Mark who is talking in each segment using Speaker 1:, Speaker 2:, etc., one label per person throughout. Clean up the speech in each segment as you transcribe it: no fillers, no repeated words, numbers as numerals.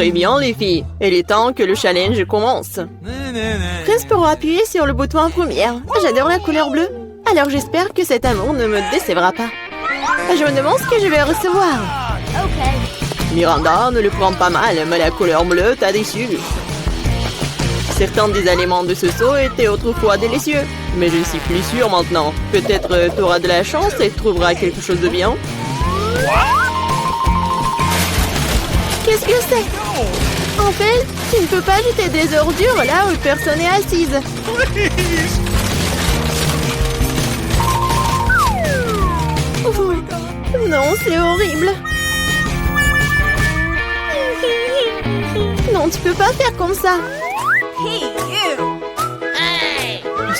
Speaker 1: Très bien, les filles. Il est temps que le challenge commence. Presse pour appuyer sur le bouton en première. J'adore la couleur bleue. Alors j'espère que cet amour ne me décevra pas. Je me demande ce que je vais recevoir. Miranda, ne le prends pas mal, mais la couleur bleue t'a déçu. Certains des aliments de ce seau étaient autrefois délicieux. Mais je ne suis plus sûre maintenant. Peut-être tu auras de la chance et trouveras quelque chose de bien. Qu'est-ce que c'est? En fait, tu ne peux pas jeter des ordures là où personne n'est assise. Oh, non, c'est horrible. Non, tu peux pas faire comme ça.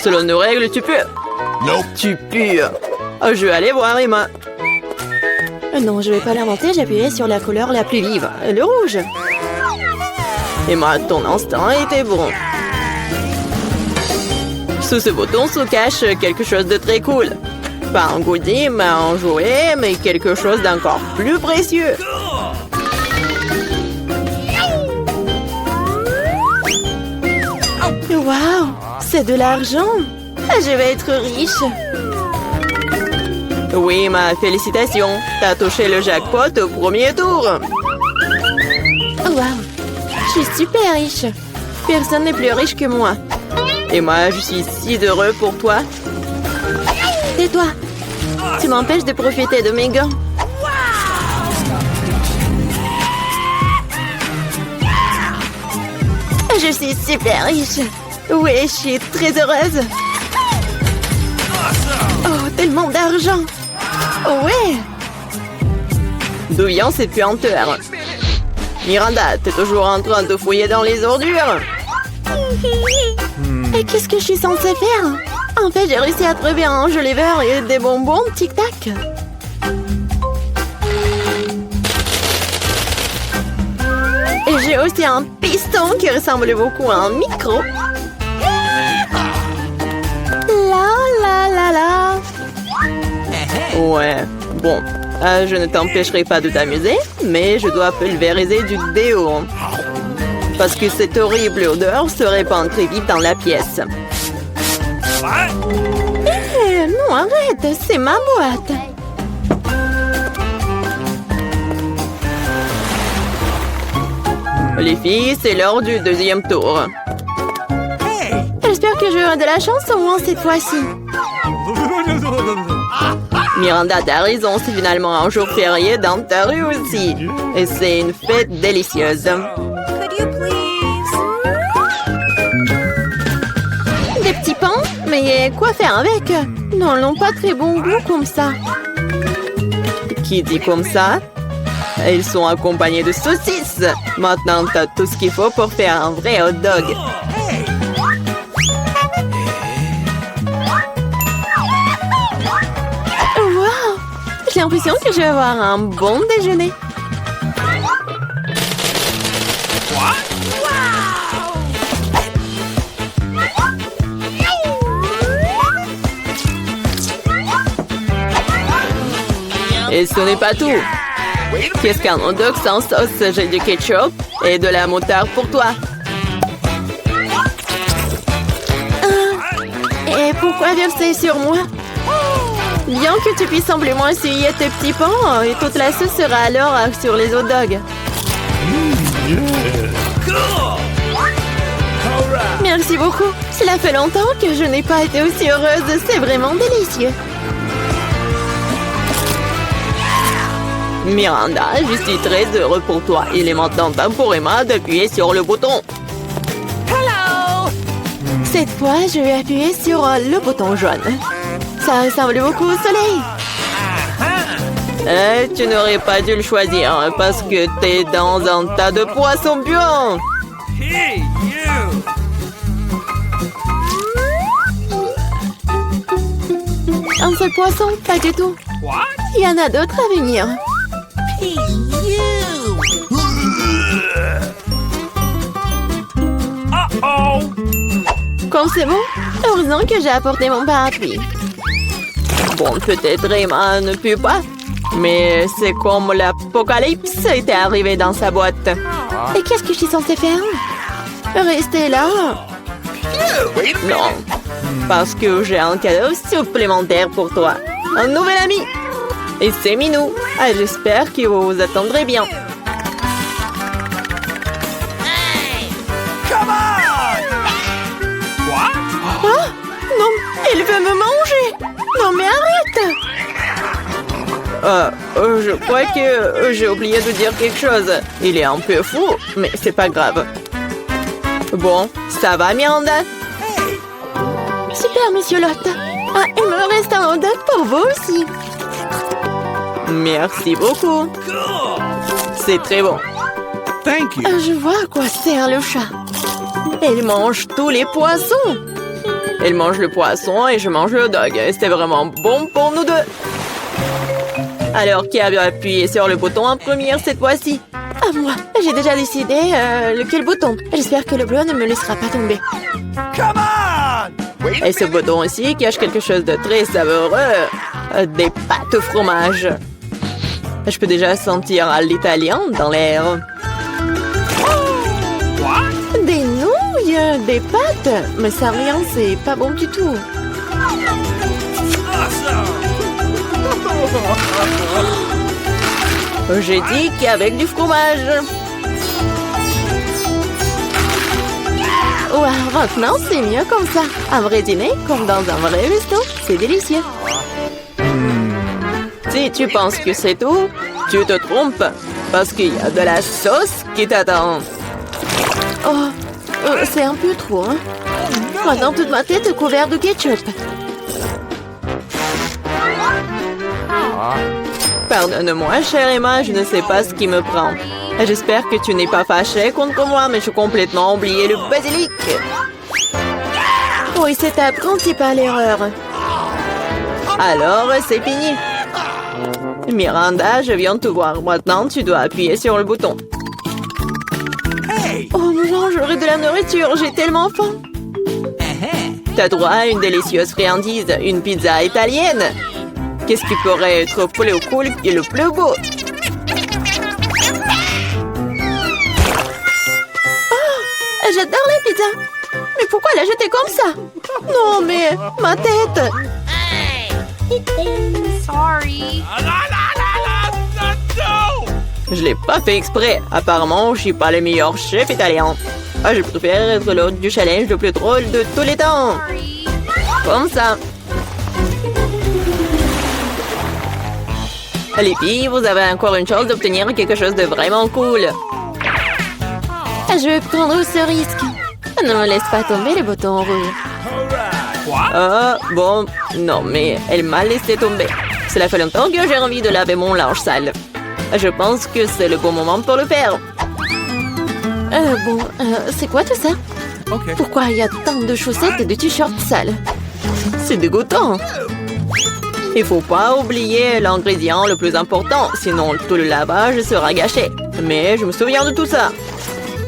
Speaker 1: Selon nos règles, tu peux.
Speaker 2: Nope.
Speaker 1: Tu pues. Oh, je vais aller voir Emma. Non, je vais pas l'inventer, j'appuyais sur la couleur la plus vive, le rouge. Emma, ton instinct était bon. Sous ce bouton se cache quelque chose de très cool. Pas un goodie, mais un jouet, mais quelque chose d'encore plus précieux. Waouh, c'est de l'argent. Je vais être riche. Oui, ma félicitation. T'as touché le jackpot au premier tour. Waouh, je suis super riche. Personne n'est plus riche que moi. Et moi, je suis si heureux pour toi. Tais-toi. Tu m'empêches de profiter de mes gants. Je suis super riche. Oui, je suis très heureuse. Oh, tellement d'argent. Ouais. D'où vient cette puanteur? Miranda, t'es toujours en train de fouiller dans les ordures. Et qu'est-ce que je suis censée faire? En fait, j'ai réussi à trouver un joli verre et des bonbons tic-tac. Et j'ai aussi un piston qui ressemble beaucoup à un micro. La. Ouais, bon. Je ne t'empêcherai pas de t'amuser, mais je dois pulvériser du déo. Parce que cette horrible odeur se répand très vite dans la pièce. Non, arrête, c'est ma boîte. Les filles, c'est l'heure du deuxième tour. J'espère que j'aurai de la chance au moins cette fois-ci. Miranda, t'as raison, c'est finalement un jour férié dans ta rue aussi. Et c'est une fête délicieuse. Des petits pains? Mais quoi faire avec? Non, ils n'ont pas très bon goût comme ça. Qui dit comme ça? Ils sont accompagnés de saucisses. Maintenant, t'as tout ce qu'il faut pour faire un vrai hot dog. Wow! J'ai l'impression que je vais avoir un bon déjeuner. Et ce n'est pas tout. Qu'est-ce qu'un hot dog sans sauce? J'ai du ketchup et de la moutarde pour toi. Et pourquoi verser sur moi? Bien que tu puisses simplement essuyer tes petits pains et toute la sauce sera alors sur les hot dogs. Merci beaucoup. Cela fait longtemps que je n'ai pas été aussi heureuse. C'est vraiment délicieux. Miranda, je suis très heureux pour toi. Il est maintenant temps pour Emma d'appuyer sur le bouton. Cette fois, je vais appuyer sur le bouton jaune. Ça ressemble beaucoup au soleil. Tu n'aurais pas dû le choisir parce que t'es dans un tas de poissons puants. Un seul poisson? Pas du tout. Il y en a d'autres à venir. Comme c'est bon, heureusement que j'ai apporté mon parapluie. Bon, peut-être Emma ne pue pas, mais c'est comme l'apocalypse était arrivé dans sa boîte. Et qu'est-ce que je suis censée faire? Rester là? Non, parce que j'ai un cadeau supplémentaire pour toi. Un nouvel ami. Et c'est Minou. Ah, j'espère que vous vous attendrez bien. Ah, non, il veut me manger. Non, mais arrête. Je crois que j'ai oublié de dire quelque chose. Il est un peu fou, mais c'est pas grave. Bon, ça va, Miranda? Super, Monsieur Lot. Ah, il me reste un hot dog pour vous aussi. Merci beaucoup. C'est très bon.
Speaker 2: Thank you.
Speaker 1: Je vois à quoi sert le chat. Il mange tous les poissons. Il mange le poisson et je mange le hot dog. C'était vraiment bon pour nous deux. Alors, qui a appuyé sur le bouton en première cette fois-ci? Ah, moi. J'ai déjà décidé lequel bouton. J'espère que le bleu ne me laissera pas tomber.
Speaker 2: Come on!
Speaker 1: Et ce bouton aussi cache quelque chose de très savoureux. Des pâtes au fromage. Je peux déjà sentir l'italien dans l'air. Des nouilles, des pâtes. Mais ça rien, c'est pas bon du tout. J'ai dit qu'avec du fromage. Wow, maintenant c'est mieux comme ça. Un vrai dîner, comme dans un vrai resto. C'est délicieux. Si tu penses que c'est tout, tu te trompes. Parce qu'il y a de la sauce qui t'attend. Oh, c'est un peu trop, hein. Maintenant toute ma tête est couverte de ketchup. Pardonne-moi, chère Emma, je ne sais pas ce qui me prend. J'espère que tu n'es pas fâchée contre moi, mais j'ai complètement oublié le basilic. Oui, c'est ta principale erreur. Alors, c'est fini. Miranda, je viens te voir. Maintenant, tu dois appuyer sur le bouton. Oh non, j'aurai de la nourriture, j'ai tellement faim. T'as droit à une délicieuse friandise, une pizza italienne. Qu'est-ce qui pourrait être plus cool et le plus beau? Oh, j'adore la pizza. Mais pourquoi la jeter comme ça? Non, mais ma tête.
Speaker 3: Sorry.
Speaker 1: Je l'ai pas fait exprès. Apparemment, je suis pas le meilleur chef italien. Ah, je préfère être l'hôte du challenge le plus drôle de tous les temps. Comme ça. Les filles, vous avez encore une chance d'obtenir quelque chose de vraiment cool. Je vais prendre ce risque. Ne me laisse pas tomber les boutons rouges. Ah, bon, non, mais elle m'a laissé tomber. Cela fait longtemps que j'ai envie de laver mon linge sale. Je pense que c'est le bon moment pour le faire. C'est quoi tout ça?
Speaker 2: Okay.
Speaker 1: Pourquoi il y a tant de chaussettes et de t-shirts sales? C'est dégoûtant. Il faut pas oublier l'ingrédient le plus important, sinon tout le lavage sera gâché. Mais je me souviens de tout ça.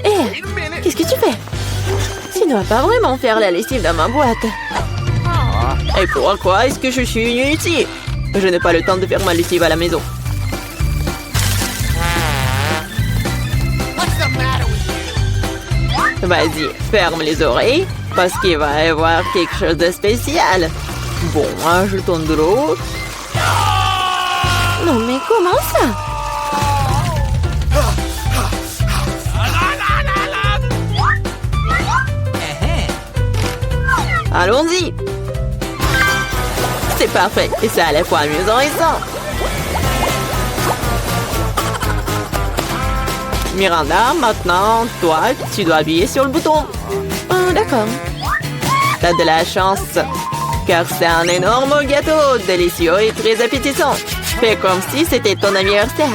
Speaker 1: Hé, qu'est-ce que tu fais? Tu ne vas pas vraiment faire la lessive dans ma boîte. Et pourquoi est-ce que je suis venue ici? Je n'ai pas le temps de faire ma lessive à la maison. Vas-y, ferme les oreilles, parce qu'il va y avoir quelque chose de spécial. Bon, jetons de l'eau. Non, mais comment ça? Allons-y. C'est parfait, et c'est à la fois amusant et sain. Miranda, maintenant, toi, tu dois appuyer sur le bouton. Oh, d'accord. T'as de la chance, car c'est un énorme gâteau, délicieux et très appétissant. Fais comme si c'était ton anniversaire.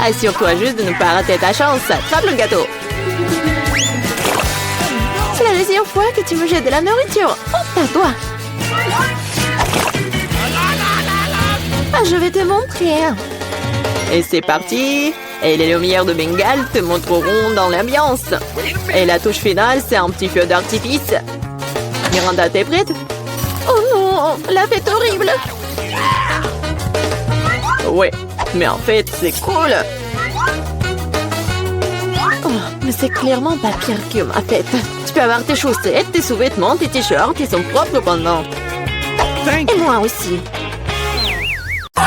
Speaker 1: Assure-toi juste de ne pas rater ta chance. Attrape le gâteau. C'est la deuxième fois que tu me jettes de la nourriture. Oh, à toi. Ah, je vais te montrer. Et c'est parti. Et les lumières de Bengale te montreront dans l'ambiance. Et la touche finale, c'est un petit feu d'artifice. Miranda, t'es prête? Oh non, la fête horrible. Ouais, mais en fait, c'est cool. Oh, mais c'est clairement pas pire que ma fête. Tu peux avoir tes chaussettes, tes sous-vêtements, tes t-shirts, ils sont propres pendant.
Speaker 2: Thank
Speaker 1: Et moi aussi. Oh,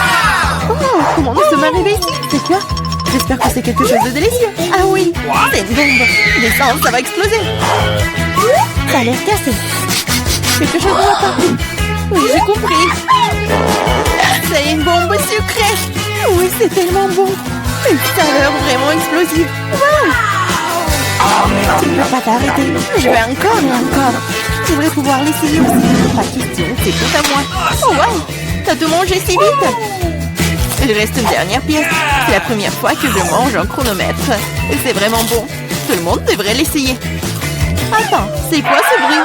Speaker 1: comment nous sommes arrivés ici? C'est quoi? J'espère que c'est quelque chose de délicieux. Ah oui, c'est une bombe. Descends, ça va exploser. Ça a l'air cassé. Quelque chose ne va pas. Oui, j'ai compris. C'est une bombe sucrée. Oui, c'est tellement bon. Une saveur vraiment explosive. Wow! Tu ne peux pas t'arrêter. Je vais encore et encore. Tu devrais pouvoir l'essayer aussi. Pas question, c'est tout à moi. Oh wow! T'as tout mangé si vite. Il reste une dernière pièce. C'est la première fois que je mange un chronomètre. Et c'est vraiment bon. Tout le monde devrait l'essayer. Attends, c'est quoi ce bruit?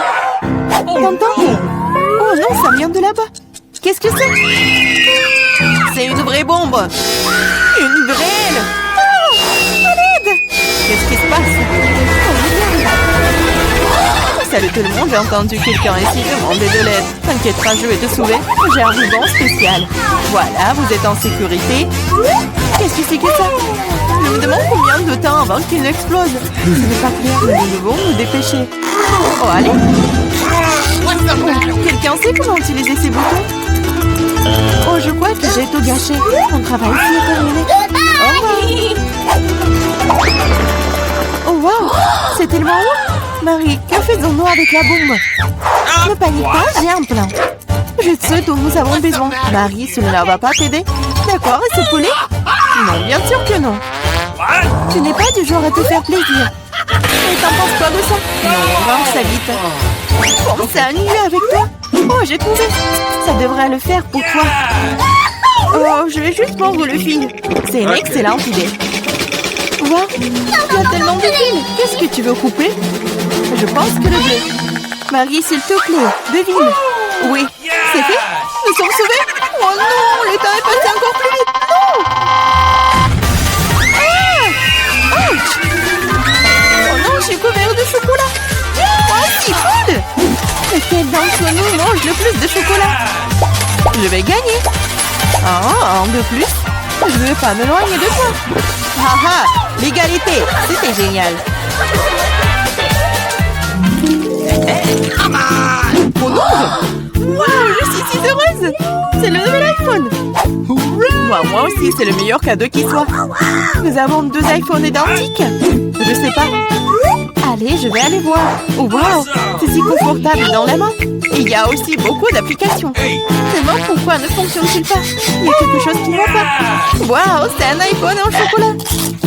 Speaker 1: T'entends? Oh non, ça vient de là-bas. Qu'est-ce que c'est? C'est une vraie bombe. Une vraie. Oh, à l'aide! Qu'est-ce qui se passe? Salut tout le monde, j'ai entendu quelqu'un ici demander de l'aide. T'inquiète pas, je vais te sauver. J'ai un ruban spécial. Voilà, vous êtes en sécurité. Qu'est-ce que c'est que ça? Je me demande combien de temps avant qu'il n'explose. Ce n'est pas clair, nous devons nous dépêcher. Oh, allez. Quelqu'un sait comment utiliser ces boutons? Oh, je crois que j'ai tout gâché. Mon travail ici est terminé. Au revoir. Oh, wow. C'est tellement haut. Marie, que faisons-nous avec la bombe? Ne panique pas, j'ai un plan. Je sais dont nous avons besoin. Marie, cela ne va pas t'aider? D'accord, et ce poulet? Non, bien sûr que non. Tu n'es pas du genre à te faire plaisir. Et t'en penses quoi de ça? Non, non, ça vite. Bon, c'est annulé avec toi. Oh, j'ai trouvé. Ça devrait le faire pour toi. Oh, je vais juste mordre le fil. C'est une excellente idée. Wow, il y a tellement de fils. Qu'est-ce que tu veux couper? Je pense que le bleu. Marie, s'il te plaît, devine. Oui, c'est fait. Nous sommes sauvés. Oh non, le temps est passé encore plus vite. Non. Ah! Ouch! Oh non, j'ai couvert de chocolat. Oh, c'est cool. Lequel d'entre nous mange le plus de chocolat? Je vais gagner. Ah, un de plus. Je ne veux pas m'éloigner de toi. Ah ah, l'égalité, c'était génial. Oh non! Wow, je suis si heureuse! C'est le nouvel iPhone! Moi aussi, c'est le meilleur cadeau qui soit. Nous avons 2 iPhones identiques. Je sais pas. Allez, je vais aller voir. Oh wow, c'est si confortable dans la main. Et il y a aussi beaucoup d'applications. Seulement, pourquoi ne fonctionne-t-il pas? Il y a quelque chose qui ne va pas. Wow, c'est un iPhone en chocolat.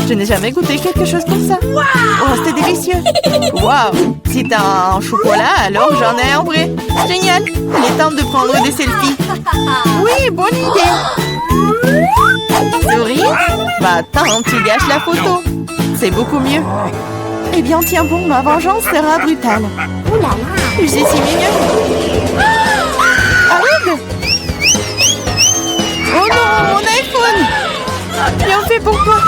Speaker 1: Je n'ai jamais goûté quelque chose comme ça. Oh, c'est délicieux. Wow, si t'as un chocolat, alors j'en ai un vrai. Génial. Il est temps de prendre des selfies. Oui, bonne idée. Souris? Bah attends, tu gâches la photo. C'est beaucoup mieux. Eh bien, tiens bon, ma vengeance sera brutale. Je suis si mignonne. Arrête! Oh non, mon iPhone! Bien fait pour toi.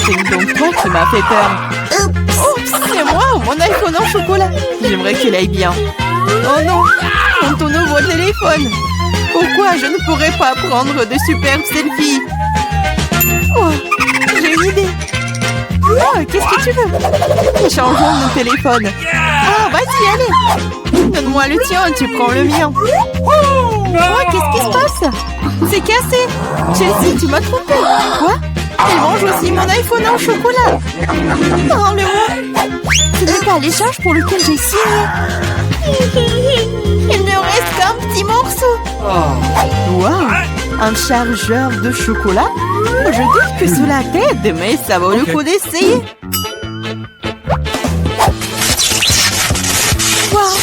Speaker 1: C'est donc toi qui m'as fait peur. Oh, c'est moi, mon iPhone en chocolat. J'aimerais qu'il aille bien. Oh non, ton nouveau téléphone. Pourquoi je ne pourrais pas prendre de superbes selfies? Oh, j'ai une idée. Oh, qu'est-ce que tu veux? Échangeons nos téléphones. Ah, vas-y, allez. Donne-moi le tien, tu prends le mien. Oh, qu'est-ce qui se passe? C'est cassé. Chelsea, tu m'as trompé. Quoi? Elle mange aussi mon iPhone en chocolat. Oh, le moi. Ce n'est pas l'échange pour lequel j'ai signé. Il ne reste qu'un petit morceau. Wow, un chargeur de chocolat? Je doute que cela t'aide, mais ça vaut le coup d'essayer. Wow,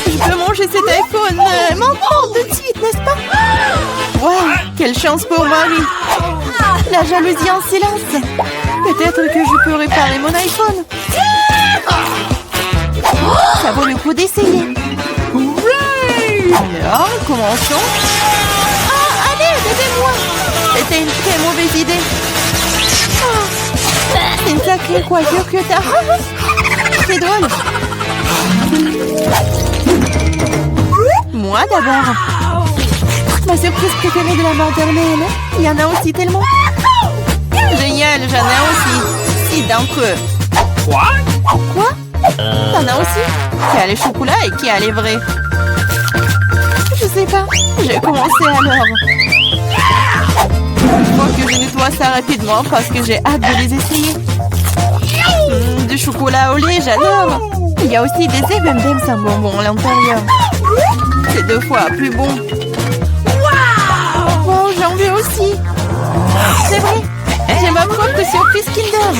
Speaker 1: je peux manger cet iPhone maintenant tout de suite, n'est-ce pas? Wow, quelle chance pour Marie. La jalousie en silence. Peut-être que je peux réparer mon iPhone. Ça vaut le coup d'essayer. Alors, commençons. Ah, allez, aidez-moi. C'était une très mauvaise idée. Oh, c'est une sacrée coiffure que t'as. C'est drôle. Moi d'abord. Ma surprise préférée de la maternelle. Il y en a aussi tellement. Génial, j'en ai aussi. 6 d'entre eux. Quoi? T'en as aussi? Qui a les chocolats et qui a les vrais? Je sais pas. J'ai commencé alors. Il faut que je nettoie ça rapidement parce que j'ai hâte de les essayer. Du chocolat au lait, j'adore. Il y a aussi des M&M's sans bonbons à l'intérieur. C'est 2 fois plus bon. Wow, j'en veux aussi. C'est vrai. J'ai ma propre surprise Kinder.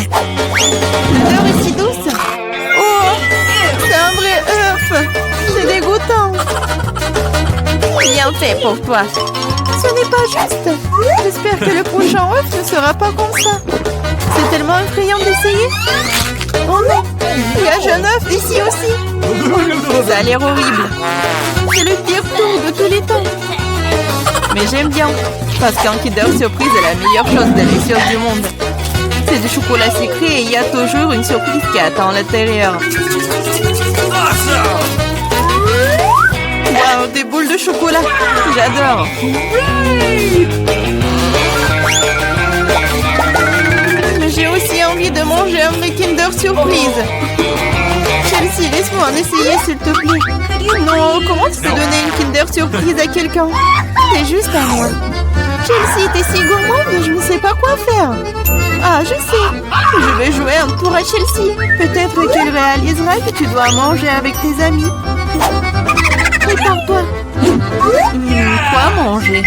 Speaker 1: L'odeur est si douce. Oh, c'est un vrai œuf. C'est dégoûtant. Bien fait pour toi. Ce n'est pas juste. J'espère que le prochain œuf ne sera pas comme ça. C'est tellement effrayant d'essayer. Oh non, il y a jeune œuf ici aussi. Ça a l'air horrible. C'est le pire tour de tous les temps. Mais j'aime bien, parce qu'un Kinder Surprise est la meilleure chose délicieuse du monde. C'est du chocolat sucré et il y a toujours une surprise qui attend à l'intérieur. Wow, des boules de chocolat. J'adore. Mais j'ai aussi envie de manger un vrai Kinder Surprise. Chelsea, laisse-moi en essayer s'il te plaît. Non, comment tu peux donner une Kinder Surprise à quelqu'un? C'est juste à moi. Chelsea, t'es si gourmande, je ne sais pas quoi faire. Ah, je sais. Je vais jouer un tour à Chelsea. Peut-être qu'elle réalisera que tu dois manger avec tes amis. Prépare-toi. Quoi manger?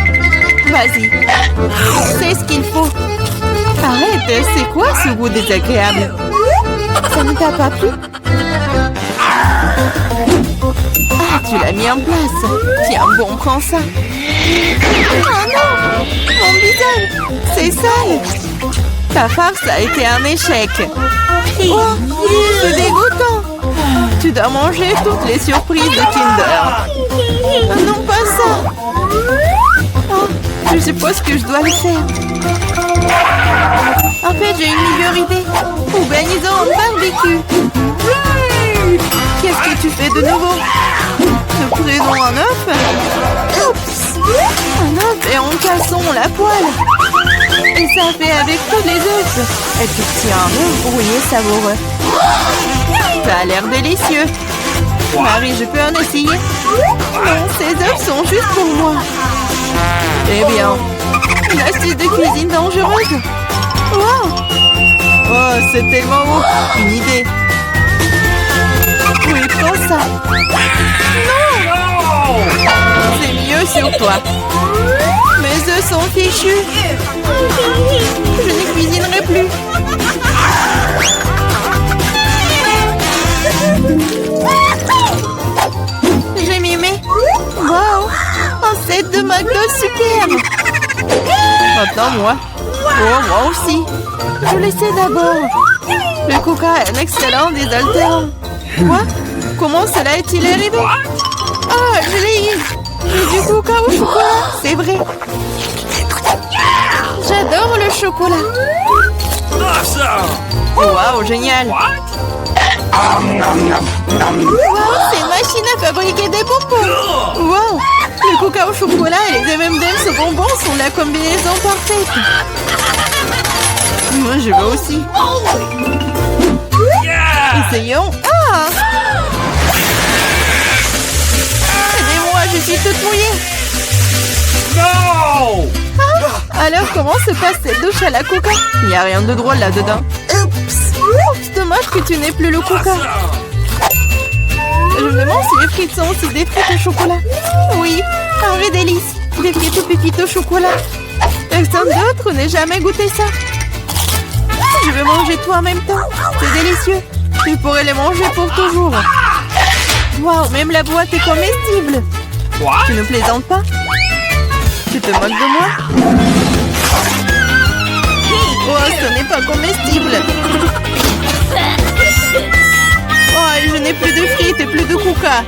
Speaker 1: Vas-y. C'est ce qu'il faut. Arrête, c'est quoi ce goût désagréable? Ça ne t'a pas plu? Ah, tu l'as mis en place. Tiens, bon, prends ça. Oh non! Mon visage! C'est sale! Ta farce a été un échec. Oh, c'est dégoûtant! Tu dois manger toutes les surprises de Kinder. Non, pas ça! Oh, je suppose que je dois le faire. En fait, j'ai une meilleure idée. Organisons un barbecue. Qu'est-ce que tu fais de nouveau? Nous prenons un œuf. Oups! Un œuf et en cassons la poêle. Et ça fait avec tous les œufs. Et tu tiens un œuf brouillé savoureux. Ça a l'air délicieux. Marie, je peux en essayer? Non, ces œufs sont juste pour moi. Eh bien, une astuce de cuisine dangereuse. Wow! Oh, c'est tellement beau. Une idée. Oui, prends ça. Non! C'est mieux sur toi. Mes œufs sont fichus. Je ne cuisinerai plus. J'ai mimé. Wow! Un set de McDo superbe. Maintenant, moi. Oh, moi aussi. Je l'essaie d'abord. Le coca est un excellent désaltérant. Quoi? Comment cela est-il arrivé? Ah, je l'ai eu. J'ai du coca au chocolat, c'est vrai. J'adore le chocolat. Waouh, génial. Waouh, c'est une machine à fabriquer des bonbons. Waouh, le coca au chocolat et les M&M's aux bonbons sont la combinaison parfaite. Moi, je veux aussi. Essayons. Ah! Aidez-moi, je suis toute mouillée.
Speaker 2: No!
Speaker 1: Ah, alors, comment se passe cette douche à la coca? Il n'y a rien de drôle là-dedans. Oups! Dommage que tu n'aies plus le coca. Je me demande si les frites sont aussi des frites au chocolat. Oui, un vrai délice. Des frites aux pépites au chocolat. Personne d'autre n'ait jamais goûté ça. Je vais manger tout en même temps. C'est délicieux. Tu pourrais les manger pour toujours. Waouh, même la boîte est comestible. Tu ne plaisantes pas? Tu te moques de moi? Oh, ce n'est pas comestible. Oh, je n'ai plus de frites et plus de coca.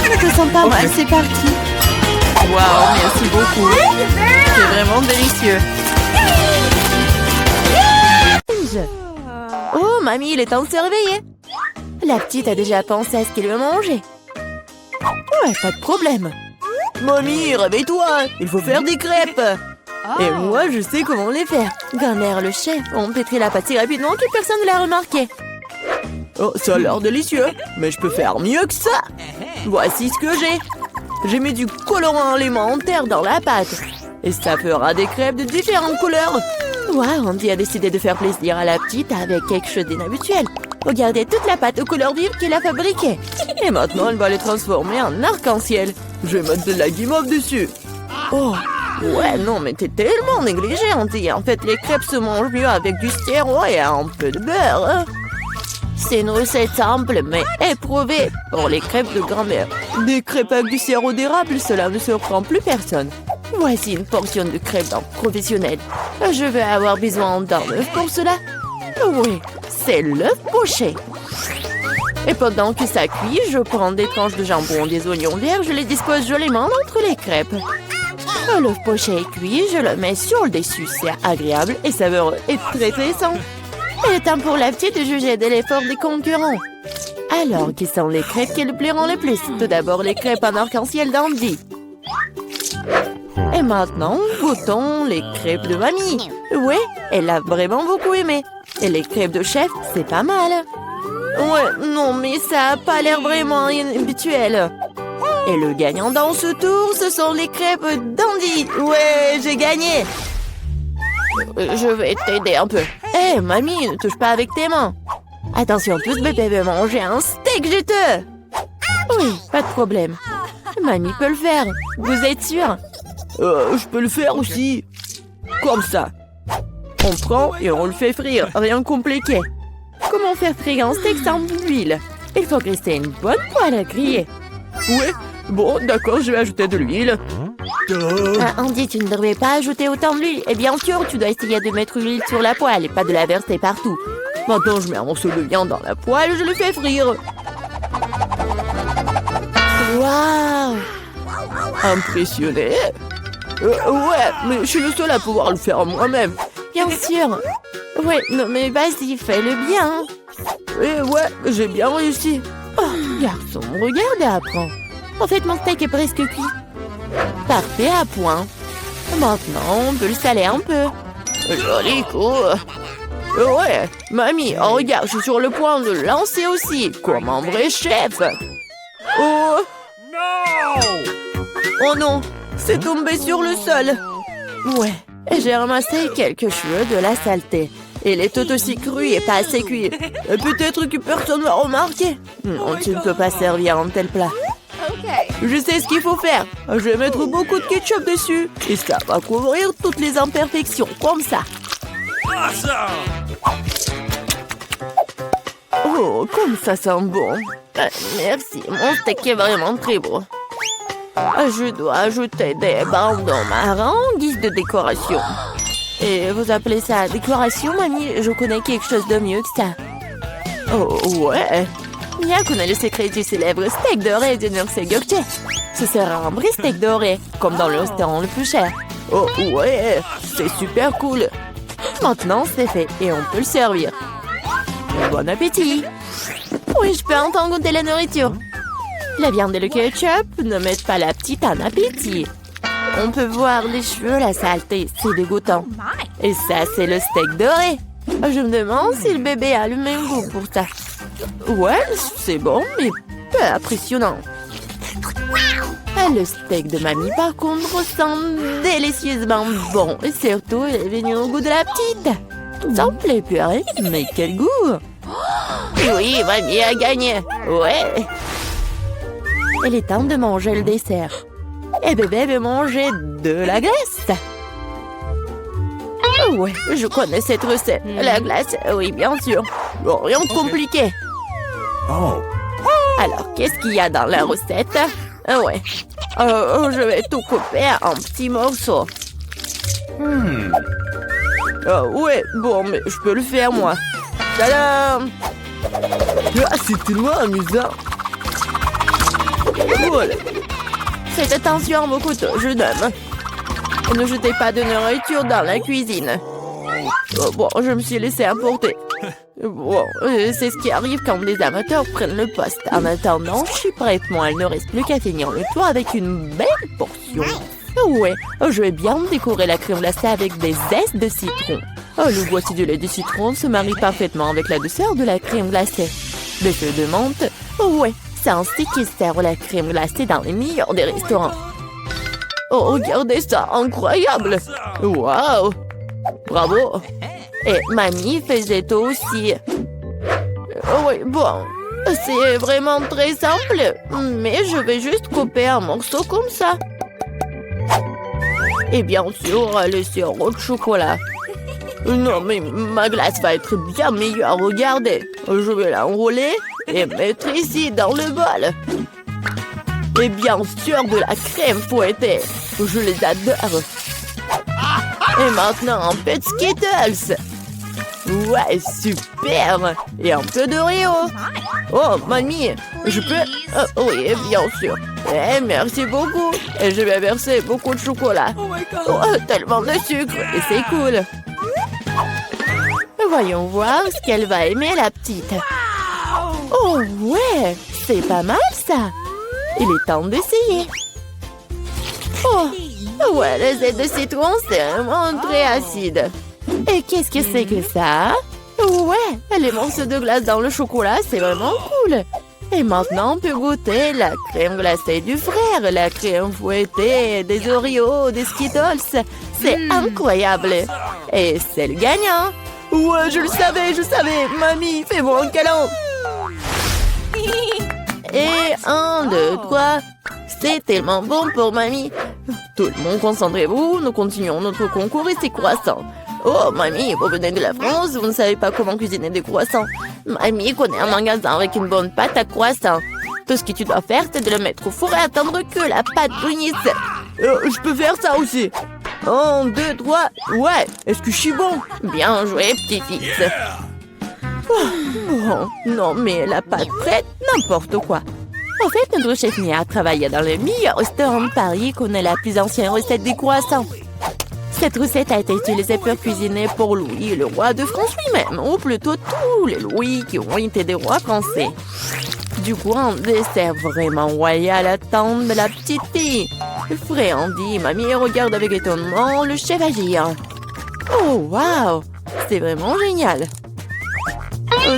Speaker 1: Je te sens pas mal, c'est parti. Waouh, merci beaucoup. C'est vraiment délicieux. Oh, mamie, il est temps de se réveiller. La petite a déjà pensé à ce qu'elle veut manger. Ouais, pas de problème. Mamie, réveille-toi, il faut faire des crêpes. Et moi, je sais comment les faire. Gunner, le chef, on pétrit la pâte si rapidement que personne ne l'a remarqué. Oh, ça a l'air délicieux, mais je peux faire mieux que ça. Voici ce que j'ai. J'ai mis du colorant alimentaire dans la pâte. Et ça fera des crêpes de différentes couleurs. Wow, Andy a décidé de faire plaisir à la petite avec quelque chose d'inhabituel. Regardez toute la pâte aux couleurs vives qu'il a fabriquée. Et maintenant, elle va les transformer en arc-en-ciel. Je vais mettre de la guimauve dessus. Oh, ouais, non, mais t'es tellement négligé, Andy. En fait, les crêpes se mangent mieux avec du sirop et un peu de beurre. Hein. C'est une recette simple, mais éprouvée pour les crêpes de grand-mère. Des crêpes avec du sirop d'érable, cela ne surprend plus personne. Voici une portion de crêpes d'un professionnel. Je vais avoir besoin d'un œuf pour cela. Oui, c'est l'œuf poché. Et pendant que ça cuit, je prends des tranches de jambon, des oignons verts, je les dispose joliment entre les crêpes. L'œuf poché est cuit, je le mets sur le dessus. C'est agréable et savoureux et très plaisant. Il est temps pour la petite de juger de l'effort des concurrents. Alors, qui sont les crêpes qui le plairont le plus? Tout d'abord, les crêpes en arc-en-ciel d'Andy. Et maintenant, goûtons les crêpes de mamie. Oui, elle a vraiment beaucoup aimé. Et les crêpes de chef, c'est pas mal. Ouais, non, mais ça a pas l'air vraiment habituel. Et le gagnant dans ce tour, ce sont les crêpes d'Andy. Ouais, j'ai gagné. Je vais t'aider un peu. Hé, mamie, ne touche pas avec tes mains. Attention, tous bébé veut manger un steak juteux. Oui, pas de problème. Mamie peut le faire. Vous êtes sûr? Je peux le faire aussi. Comme ça. On prend et on le fait frire. Rien de compliqué. Comment faire frire un steak sans huile? Il faut graisser une bonne poêle à griller. Oui, bon, d'accord, je vais ajouter de l'huile. Andy, tu ne devrais pas ajouter autant d'huile. Et bien sûr, tu dois essayer de mettre l'huile sur la poêle et pas de la verser partout. Maintenant, je mets un morceau de viande dans la poêle et je le fais frire. Waouh! Impressionné? Ouais, mais je suis le seul à pouvoir le faire moi-même. Bien sûr. Ouais, non mais vas-y, fais-le bien. Et ouais, j'ai bien réussi. Oh, garçon, regarde et apprends. En fait, mon steak est presque cuit. Parfait à point. Maintenant, on peut le saler un peu. Joli coup. Ouais, mamie, oh, regarde, je suis sur le point de lancer aussi, comme un vrai chef. Oh! Oh non, c'est tombé sur le sol. Ouais, j'ai ramassé quelques cheveux de la saleté. Il est tout aussi cru et pas assez cuit. Peut-être que personne m'a remarqué. Non, tu ne peux pas servir un tel plat. Je sais ce qu'il faut faire. Je vais mettre beaucoup de ketchup dessus. Et ça va couvrir toutes les imperfections, comme ça. Oh, comme ça sent bon. Merci, mon steak est vraiment très beau. Je dois ajouter des bandons marrons en guise de décoration. Et vous appelez ça décoration, mamie? Je connais quelque chose de mieux que ça. Oh, ouais. Mia connaît le secret du célèbre steak doré de Nurse Gökçe. Ce sera un vrai steak doré, comme dans le restaurant le plus cher. Oh, ouais, c'est super cool. Maintenant, c'est fait et on peut le servir. Bon appétit. Oui, je peux entendre goûter la nourriture. La viande et le ketchup ne mettent pas la petite en appétit. On peut voir les cheveux, la saleté, c'est dégoûtant. Et ça, c'est le steak doré. Je me demande si le bébé a le même goût pour ça. Ouais, c'est bon, mais peu impressionnant. Le steak de mamie, par contre, sent délicieusement bon. Et surtout, il est venu au goût de la petite. Ça me plaît purée, mais quel goût! Oui, mamie a gagné. Ouais. Il est temps de manger le dessert. Et bébé veut manger de la glace. Ouais, je connais cette recette. La glace, oui, bien sûr. Bon, rien de compliqué.
Speaker 2: Oh.
Speaker 1: Alors, qu'est-ce qu'il y a dans la recette? Ouais. Je vais tout couper en petits morceaux. Ouais, bon, mais je peux le faire, moi. Tadam! Ah, c'est tellement amusant. Voilà. Faites attention à vos couteaux, jeune homme. Ne jetez pas de nourriture dans la cuisine. Bon, je me suis laissé emporter. Bon, c'est ce qui arrive quand les amateurs prennent le poste. En attendant, je suis prête, moi. Il ne reste plus qu'à finir le tour avec une belle portion
Speaker 3: décoration. Ouais, je vais bien décorer la crème glacée avec des zestes de citron. Le voici du lait de citron se marie parfaitement avec la douceur de la crème glacée. Des feuilles de menthe. Ouais, c'est ainsi qu'ils servent la crème glacée dans les meilleurs des restaurants. Oh, regardez ça, incroyable! Waouh! Bravo! Et mamie faisait aussi. Oui, bon, c'est vraiment très simple, mais je vais juste couper un morceau comme ça. Et bien sûr, le sirop de chocolat. Non, mais ma glace va être bien meilleure, regardez. Je vais l'enrouler et mettre ici dans le bol. Et bien sûr, de la crème fouettée. Je les adore. Et maintenant, un peu de Skittles. Ouais, super. Et un peu d'Oreo. Oh, mamie, je peux... oui, bien sûr. Eh, merci beaucoup. Et je vais verser beaucoup de chocolat. Oh, tellement de sucre. Et c'est cool. Voyons voir ce qu'elle va aimer, la petite. Oh, ouais, c'est pas mal, ça. Il est temps d'essayer. Oh, ouais, le zeste de citron, c'est vraiment très acide. Et qu'est-ce que c'est que ça? Ouais, les morceaux de glace dans le chocolat, c'est vraiment cool. Et maintenant, on peut goûter la crème glacée du frère, la crème fouettée, des Oreos, des Skittles. C'est incroyable. Et c'est le gagnant. Ouais, je le savais. Mamie, fais-moi un câlin. Et 1, 2, 3. C'est tellement bon pour mamie. Tout le monde, concentrez-vous. Nous continuons notre concours et c'est croissants. Oh, mamie, vous venez de la France, vous ne savez pas comment cuisiner des croissants. Mamie connaît un magasin avec une bonne pâte à croissants. Tout ce que tu dois faire, c'est de le mettre au four et attendre que la pâte brunisse. Je peux faire ça aussi. 1, 2, 3. Ouais, est-ce que je suis bon? Bien joué, petit-fils. Oh, bon, non, mais la pâte prête, n'importe quoi. En fait, notre chef Mia travaille dans le meilleur restaurant de Paris, connaît la plus ancienne recette des croissants. Cette recette a été utilisée pour cuisiner pour Louis, le roi de France lui-même, ou plutôt tous les Louis qui ont été des rois français. Du coup, un dessert vraiment royal attend de la petite fille. Frais Andy, mamie regarde avec étonnement le chef agir. Oh, waouh! C'est vraiment génial!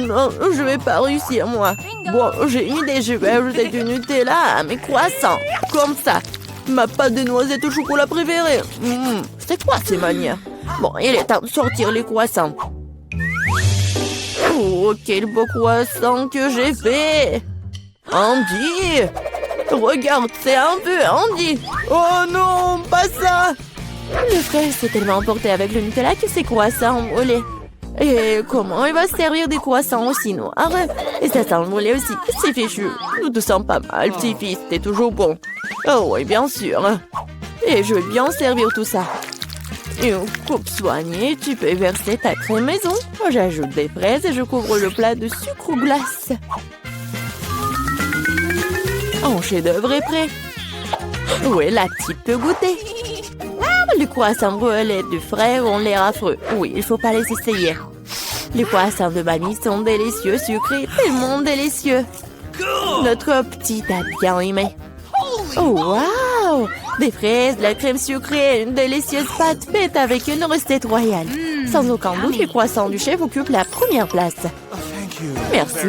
Speaker 3: Non, je vais pas réussir, moi. Bon, j'ai une idée, je vais ajouter du Nutella à mes croissants. Comme ça. Ma pâte de noisette au chocolat préférée. C'est quoi ces manières? Bon, il est temps de sortir les croissants. Oh, quel beau croissant que j'ai fait! Andy! Regarde, c'est un peu Andy! Oh non, pas ça! Le frère s'est tellement emporté avec le Nutella que ses croissants ont brûlé. Et comment il va se servir des croissants aussi noirs? Et ça sent le brûlé aussi. C'est fichu. Nous te sens pas mal, petit-fils. T'es toujours bon. Oh oui, bien sûr. Et je vais bien servir tout ça. Une coupe soignée, tu peux verser ta crème maison. J'ajoute des fraises et je couvre le plat de sucre glace. Un chef-d'œuvre est prêt. Oui, la petite peut goûter. Les croissants brûlés du frère ont l'air affreux. Oui, il faut pas les essayer. Les croissants de mamie sont délicieux, sucrés, tellement délicieux. Notre petite a bien aimé. Oh, waouh! Des fraises, de la crème sucrée, une délicieuse pâte faite avec une recette royale. Sans aucun doute, les croissants du chef occupent la première place. Merci.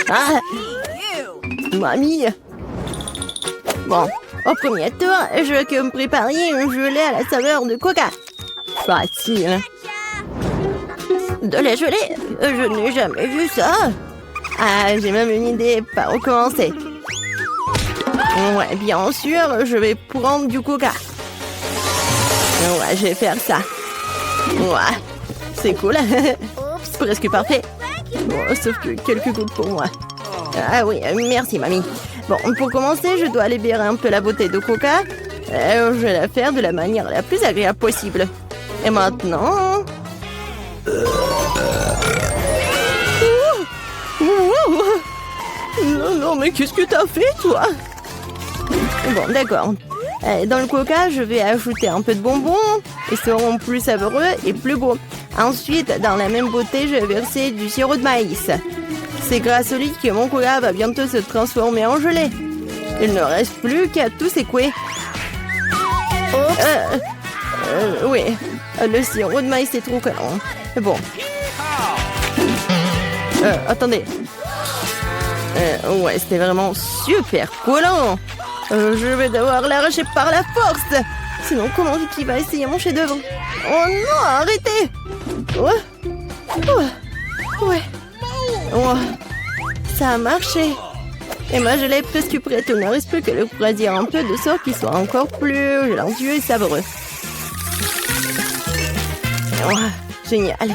Speaker 3: Ah! Mamie! Bon, au premier tour, je veux que me prépariez un gelé à la saveur de coca. Facile. De la gelée? Je n'ai jamais vu ça. Ah, j'ai même une idée par où commencer. Ouais, bien sûr, je vais prendre du coca. Ouais, je vais faire ça. Ouais, c'est cool. Presque parfait. Bon, sauf que quelques gouttes pour moi. Ah oui, merci, mamie. Bon, pour commencer, je dois libérer un peu la bouteille de coca. Je vais la faire de la manière la plus agréable possible. Et maintenant... Non, mais qu'est-ce que t'as fait, toi? Bon, d'accord. Dans le coca, je vais ajouter un peu de bonbons. Ils seront plus savoureux et plus beaux. Ensuite, dans la même bouteille, je vais verser du sirop de maïs. C'est grâce au lui que mon coca va bientôt se transformer en gelée.
Speaker 1: Il ne reste plus qu'à tout secouer. Oui, le sirop de maïs est trop collant. Bon. Attendez. Ouais, c'était vraiment super collant. Je vais devoir l'arracher par la force. Sinon, comment Vicky va essayer mon chef-d'œuvre? Oh non, arrêtez! Ouais. Ça a marché. Et ma gelée est presque prête. Il ne reste plus que le croisir un peu de sorte qu'il soit encore plus gélancieux et savoureux. Génial.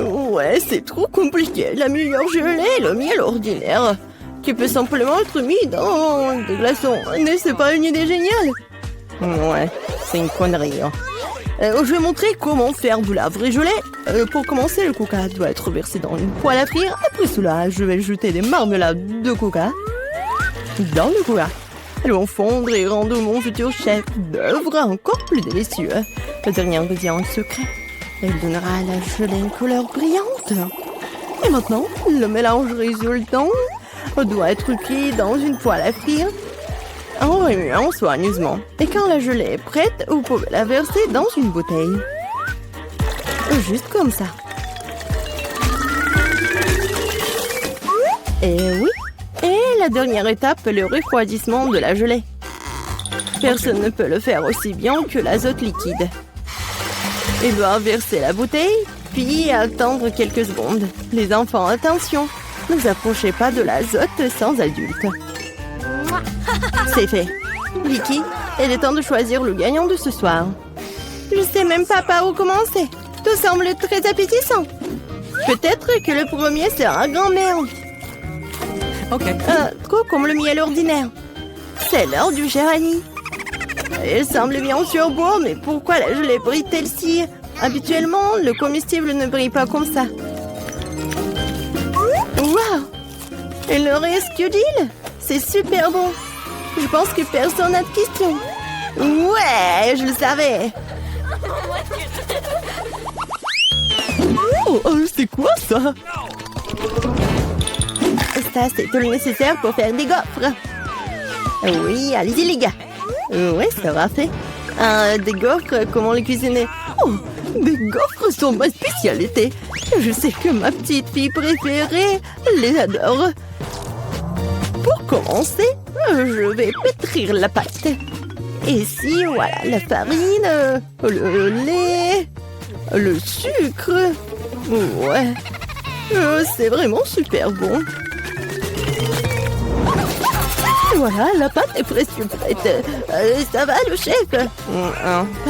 Speaker 1: Ouais, c'est trop compliqué. La meilleure gelée est le miel ordinaire, qui peut simplement être mis dans des glaçons. N'est-ce pas une idée géniale? Ouais, c'est une connerie. Je vais montrer comment faire de la vraie gelée. Pour commencer, le coca doit être versé dans une poêle à frire. Après cela, je vais ajouter des marmelades de coca dans le coca. Elles vont fondre et rendre mon futur chef-d'œuvre encore plus délicieux. Le dernier ingrédient secret. Elle donnera à la gelée une couleur brillante. Et maintenant, le mélange résultant doit être cuit dans une poêle à frire en remuant soigneusement. Et quand la gelée est prête, vous pouvez la verser dans une bouteille. Juste comme ça. Et oui. Et la dernière étape, le refroidissement de la gelée. Personne ne peut le faire aussi bien que l'azote liquide. Il doit verser la bouteille, puis attendre quelques secondes. Les enfants, attention, ne vous approchez pas de l'azote sans adulte. C'est fait. Vicky, il est temps de choisir le gagnant de ce soir. Je sais même pas par où commencer. Tout semble très appétissant. Peut-être que le premier sera grand-mère.
Speaker 2: Ok.
Speaker 1: Trop comme le miel ordinaire. C'est l'heure du Géranie. Il semble bien sûr beau, mais pourquoi la gelée brille-t-elle si? Habituellement, le comestible ne brille pas comme ça. Waouh! Il ne reste que d'huile. C'est super bon. Je pense que personne n'a de questions. Ouais, je le savais. C'est quoi ça? Ça, c'est tout le nécessaire pour faire des gaufres. Oui, allez-y les gars. Oui, ça va fait. Des gaufres, comment les cuisiner? Oh, des gaufres sont ma spécialité. Je sais que ma petite fille préférée les adore. Pour commencer, je vais pétrir la pâte. Ici, voilà, la farine, le lait, le sucre. Ouais, c'est vraiment super bon. Voilà, la pâte est presque prête. Ça va, le chef? Pas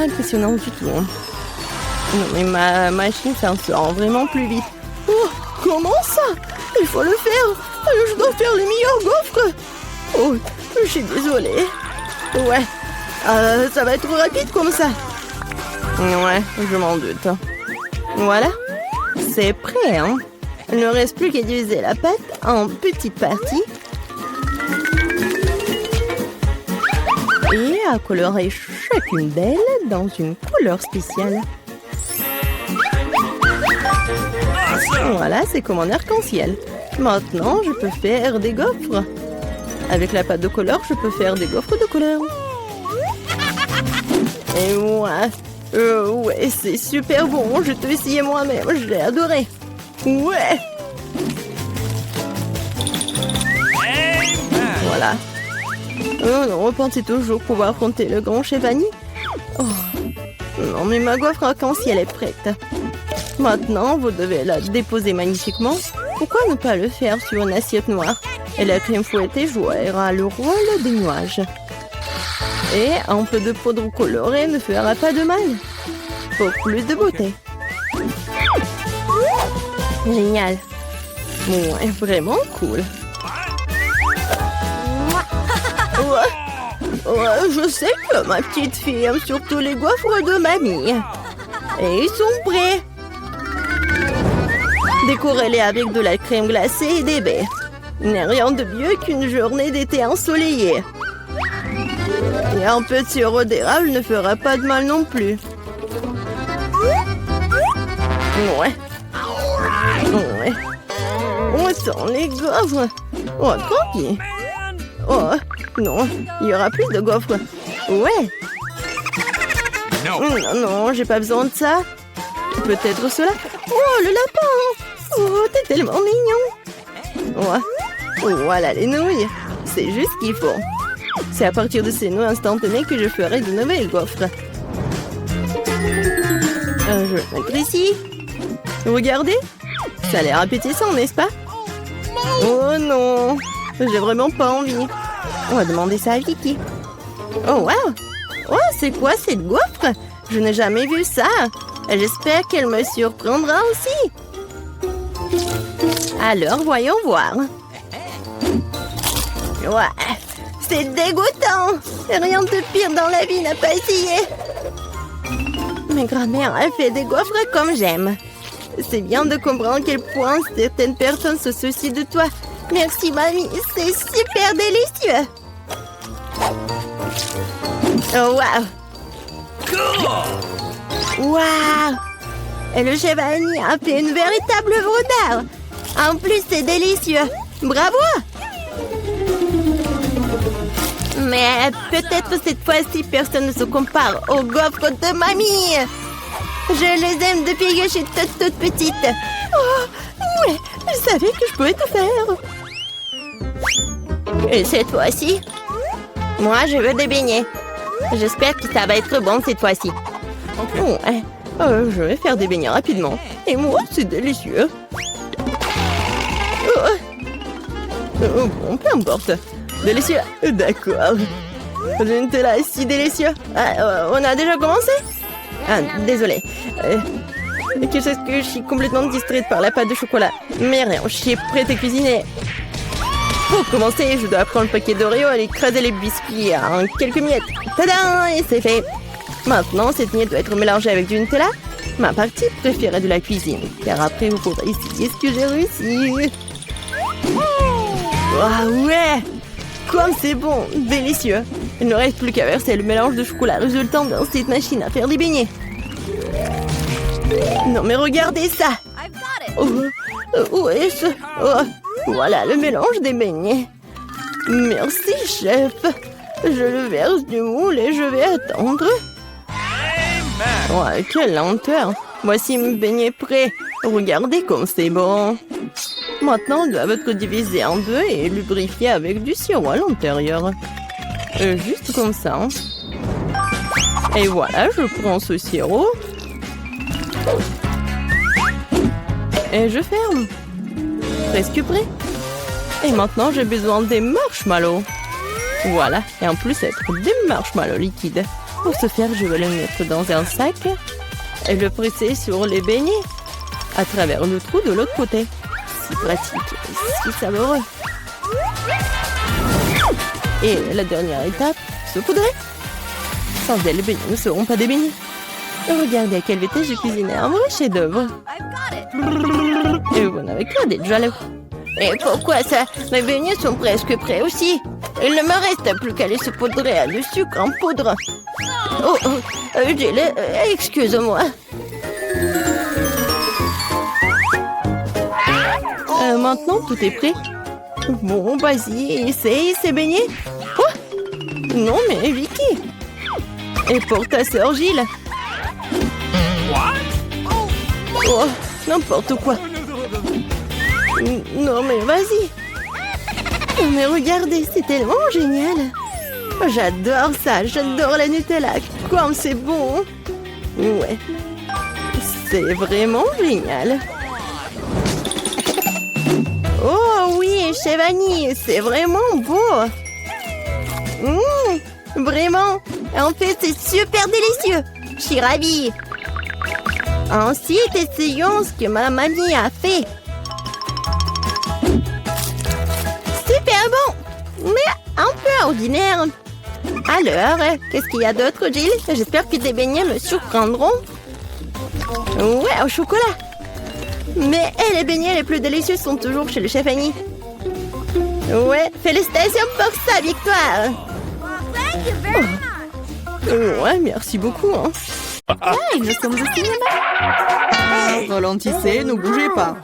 Speaker 1: impressionnant du tout. Non, mais ma machine s'en sort vraiment plus vite. Oh, comment ça? Il faut le faire. Je dois faire les meilleurs gaufres. Oh, je suis désolée. Ouais, ça va être rapide comme ça. Ouais, je m'en doute. Voilà, c'est prêt, hein? Il ne reste plus qu'à diviser la pâte en petites parties. Et à colorer chacune d'elles dans une couleur spéciale. Voilà, c'est comme un arc-en-ciel. Maintenant, je peux faire des gaufres. Avec la pâte de couleur, je peux faire des gaufres de couleur. Et ouais, c'est super bon. Je t'ai essayé moi-même, je l'ai adoré. Ouais. Voilà. On pensait toujours pouvoir affronter le grand Chevani. Oh. Non, mais ma gaufre arc-en-ciel est prête. Maintenant, vous devez la déposer magnifiquement. Pourquoi ne pas le faire sur une assiette noire? Et la crème fouettée jouera le rôle des nuages. Et un peu de poudre colorée ne fera pas de mal. Pour plus de beauté. Génial. Ouais, vraiment cool. Ouais, je sais que ma petite fille aime surtout les gaufres de mamie. Et ils sont prêts. Décorez-les avec de la crème glacée et des baies. Il n'y a rien de mieux qu'une journée d'été ensoleillée. Et un peu de sirop d'érable ne fera pas de mal non plus. Ouais. Où sont les gaufres? Oh, tranquille. Oh, non, il y aura plus de gaufres. Ouais. Non, non, j'ai pas besoin de ça. Peut-être cela. Oh, le lapin. Oh, t'es tellement mignon. Oh, voilà les nouilles. C'est juste ce qu'il faut. C'est à partir de ces nouilles instantanées que je ferai de nouvelles gaufres. Je vais mettre ici. Regardez. Ça a l'air appétissant, n'est-ce pas? Oh non. J'ai vraiment pas envie. On va demander ça à Vicky. Oh, wow. Oh, c'est quoi cette gaufre? Je n'ai jamais vu ça. J'espère qu'elle me surprendra aussi. Alors, voyons voir. Ouais, c'est dégoûtant. Rien de pire dans la vie n'a pas essayé. Ma grand-mère a fait des gaufres comme j'aime. C'est bien de comprendre à quel point certaines personnes se soucient de toi. Merci, mamie. C'est super délicieux. Oh, wow. Wow. Et le chef Annie a fait une véritable œuvre d'art. En plus, c'est délicieux. Bravo. Mais peut-être cette fois-ci, personne ne se compare aux gaufres de mamie. Je les aime depuis que je suis toute petite. Oh, ouais, je savais que je pouvais tout faire. Et cette fois-ci, moi, je veux des beignets. J'espère que ça va être bon cette fois-ci. Ouais, je vais faire des beignets rapidement. Et moi, c'est délicieux. Bon, peu importe. Délicieux. D'accord. Le Nutella est si délicieux. On a déjà commencé? Ah, désolé. Qu'est-ce que je suis complètement distraite par la pâte de chocolat. Mais rien, je suis prête à cuisiner. Pour commencer, je dois prendre le paquet d'Oreo et écraser les biscuits en quelques miettes. Tadam! Et c'est fait. Maintenant, cette miette doit être mélangée avec du Nutella. Ma partie préférée de la cuisine. Car après, vous pourrez essayer ce que j'ai réussi. Ah ouais! Comme c'est bon! Délicieux! Il ne reste plus qu'à verser le mélange de chocolat résultant dans cette machine à faire des beignets. Non mais regardez ça! Où est-ce? Oh, voilà le mélange des beignets. Merci, chef. Je le verse du moule et je vais attendre. Ouais, quelle lenteur. Voici mes beignets prêts. Regardez comme c'est bon. Maintenant, ils doivent être divisés en deux et lubrifiés avec du sirop à l'intérieur. Juste comme ça. Et voilà, je prends ce sirop. Et je ferme. Presque prêt. Et maintenant, j'ai besoin des marshmallows. Voilà. Et en plus, être des marshmallows liquides. Pour ce faire, je vais les mettre dans un sac et le presser sur les beignets à travers le trou de l'autre côté. Si pratique, si savoureux. Et la dernière étape, saupoudrer. Sans elle, les beignets ne seront pas des beignets. Regardez à quelle vitesse j'ai cuisiné un vrai chef-d'œuvre. Et vous n'avez qu'à d'être jaloux. Et pourquoi ça? Mes beignets sont presque prêts aussi. Il ne me reste plus qu'à les saupoudrer à le sucre en poudre. Excuse-moi. Maintenant, tout est prêt. Bon, vas-y, essaye ces beignets. Oh! Non, mais Vicky. Et pour ta sœur Gilles. Oh, n'importe quoi. Non, mais vas-y. Mais regardez, c'est tellement génial. J'adore ça, j'adore la Nutella. Comme c'est bon. Ouais. C'est vraiment génial. Oh oui, chef Annie, c'est vraiment beau. Vraiment. En fait, c'est super délicieux. Je suis ravie. Ensuite, essayons ce que ma mamie a fait. Super bon, mais un peu ordinaire. Alors, qu'est-ce qu'il y a d'autre, Gilles? J'espère que tes beignets me surprendront. Ouais, au chocolat. Mais les beignets les plus délicieux sont toujours chez le chef Annie. Ouais, félicitations pour sa victoire. Ouais, merci beaucoup. Nous sommes au cinéma.
Speaker 2: Ralentissez, ne bougez pas.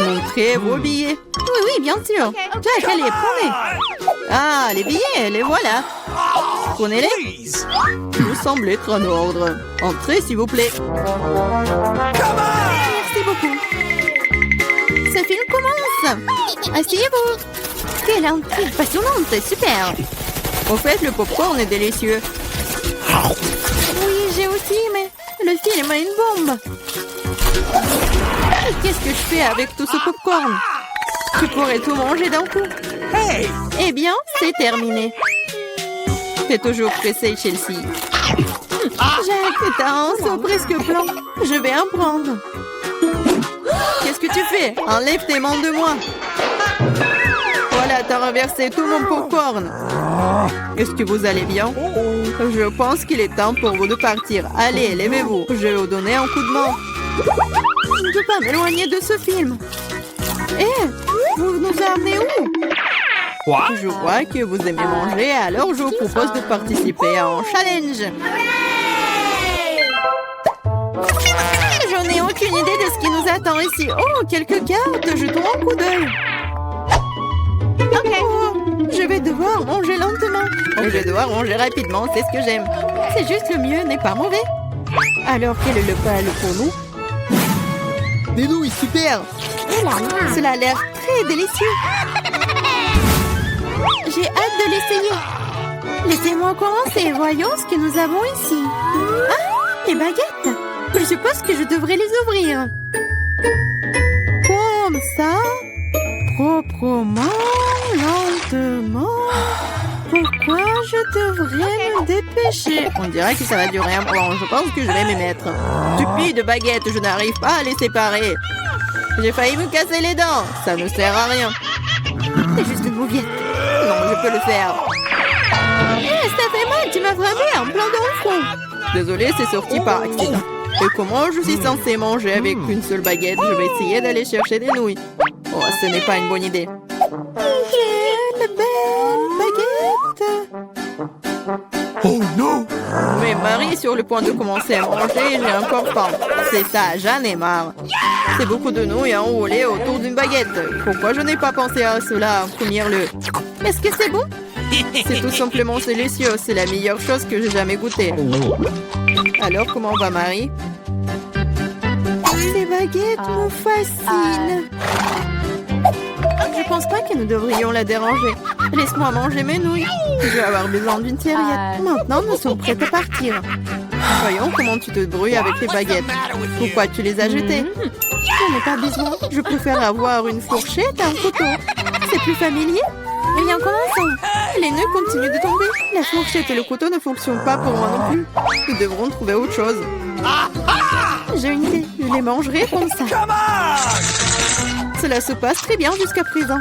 Speaker 1: Montrez vos billets. Oui, oui, bien sûr. Jack, allez, prenez. Ah, les billets, les voilà. Prenez-les. Vous semblez être en ordre. Entrez, s'il vous plaît. Merci beaucoup. Ce film commence. Asseyez-vous. Quelle intrigue passionnante, super. Au fait, le popcorn est délicieux. Oui, j'ai aussi, mais le film a une bombe. Qu'est-ce que je fais avec tout ce popcorn? Tu pourrais tout manger d'un coup. Eh bien, c'est terminé. T'es toujours pressé, Chelsea. Jack, t'as un seau presque blanc. Je vais en prendre. Qu'est-ce que tu fais? Enlève tes mains de moi. Voilà, t'as renversé tout mon popcorn. Est-ce que vous allez bien? Je pense qu'il est temps pour vous de partir. Allez, levez-vous. Je vais vous donner un coup de main. Je ne peux pas m'éloigner de ce film. Vous nous amenez où? Je vois que vous aimez manger, alors je vous propose de participer à un challenge. Je n'ai aucune idée de ce qui nous attend ici. Oh, quelques cartes, jetons un coup d'œil. Oh, je vais devoir manger lentement. Je vais devoir manger rapidement, c'est ce que j'aime. C'est juste le mieux, n'est pas mauvais. Alors, quel est le plat pour nous? Des nouilles, super. Cela a l'air très délicieux. J'ai hâte de l'essayer. Laissez-moi commencer. Voyons ce que nous avons ici. Ah, les baguettes. Je suppose que je devrais les ouvrir. Comme ça. Proprement, lentement. Pourquoi je devrais me dépêcher? On dirait que ça va durer un moment. Je pense que je vais m'y mettre. Stupide baguette, je n'arrive pas à les séparer. J'ai failli me casser les dents. Ça ne sert à rien. C'est juste une mouillette. Non, je peux le faire. Ça fait mal, tu m'as frappé un plein dans le front. Désolée, c'est sorti par accident. Et comment je suis censée manger avec une seule baguette? Je vais essayer d'aller chercher des nouilles. Oh, ce n'est pas une bonne idée. Quelle belle baguette! Oh non! Mais Marie est sur le point de commencer à manger et j'ai encore faim. C'est ça, j'en ai marre. C'est beaucoup de nouilles à enrouler autour d'une baguette. Pourquoi je n'ai pas pensé à cela en premier lieu? Est-ce que c'est bon? C'est tout simplement délicieux. C'est la meilleure chose que j'ai jamais goûtée. Alors, comment va Marie? Ces baguettes me fascinent. Je pense pas que nous devrions la déranger. Laisse-moi manger mes nouilles. Je vais avoir besoin d'une serviette. Maintenant, nous sommes prêts à partir. Voyons comment tu te débrouilles avec tes baguettes. Pourquoi tu les as jetées? J'en ai pas besoin. Je préfère avoir une fourchette et un couteau. C'est plus familier. Eh bien, commençons. Les nœuds continuent de tomber. La fourchette et le couteau ne fonctionnent pas pour moi non plus. Nous devrons trouver autre chose. J'ai une idée. Je les mangerai comme ça. Cela se passe très bien jusqu'à présent.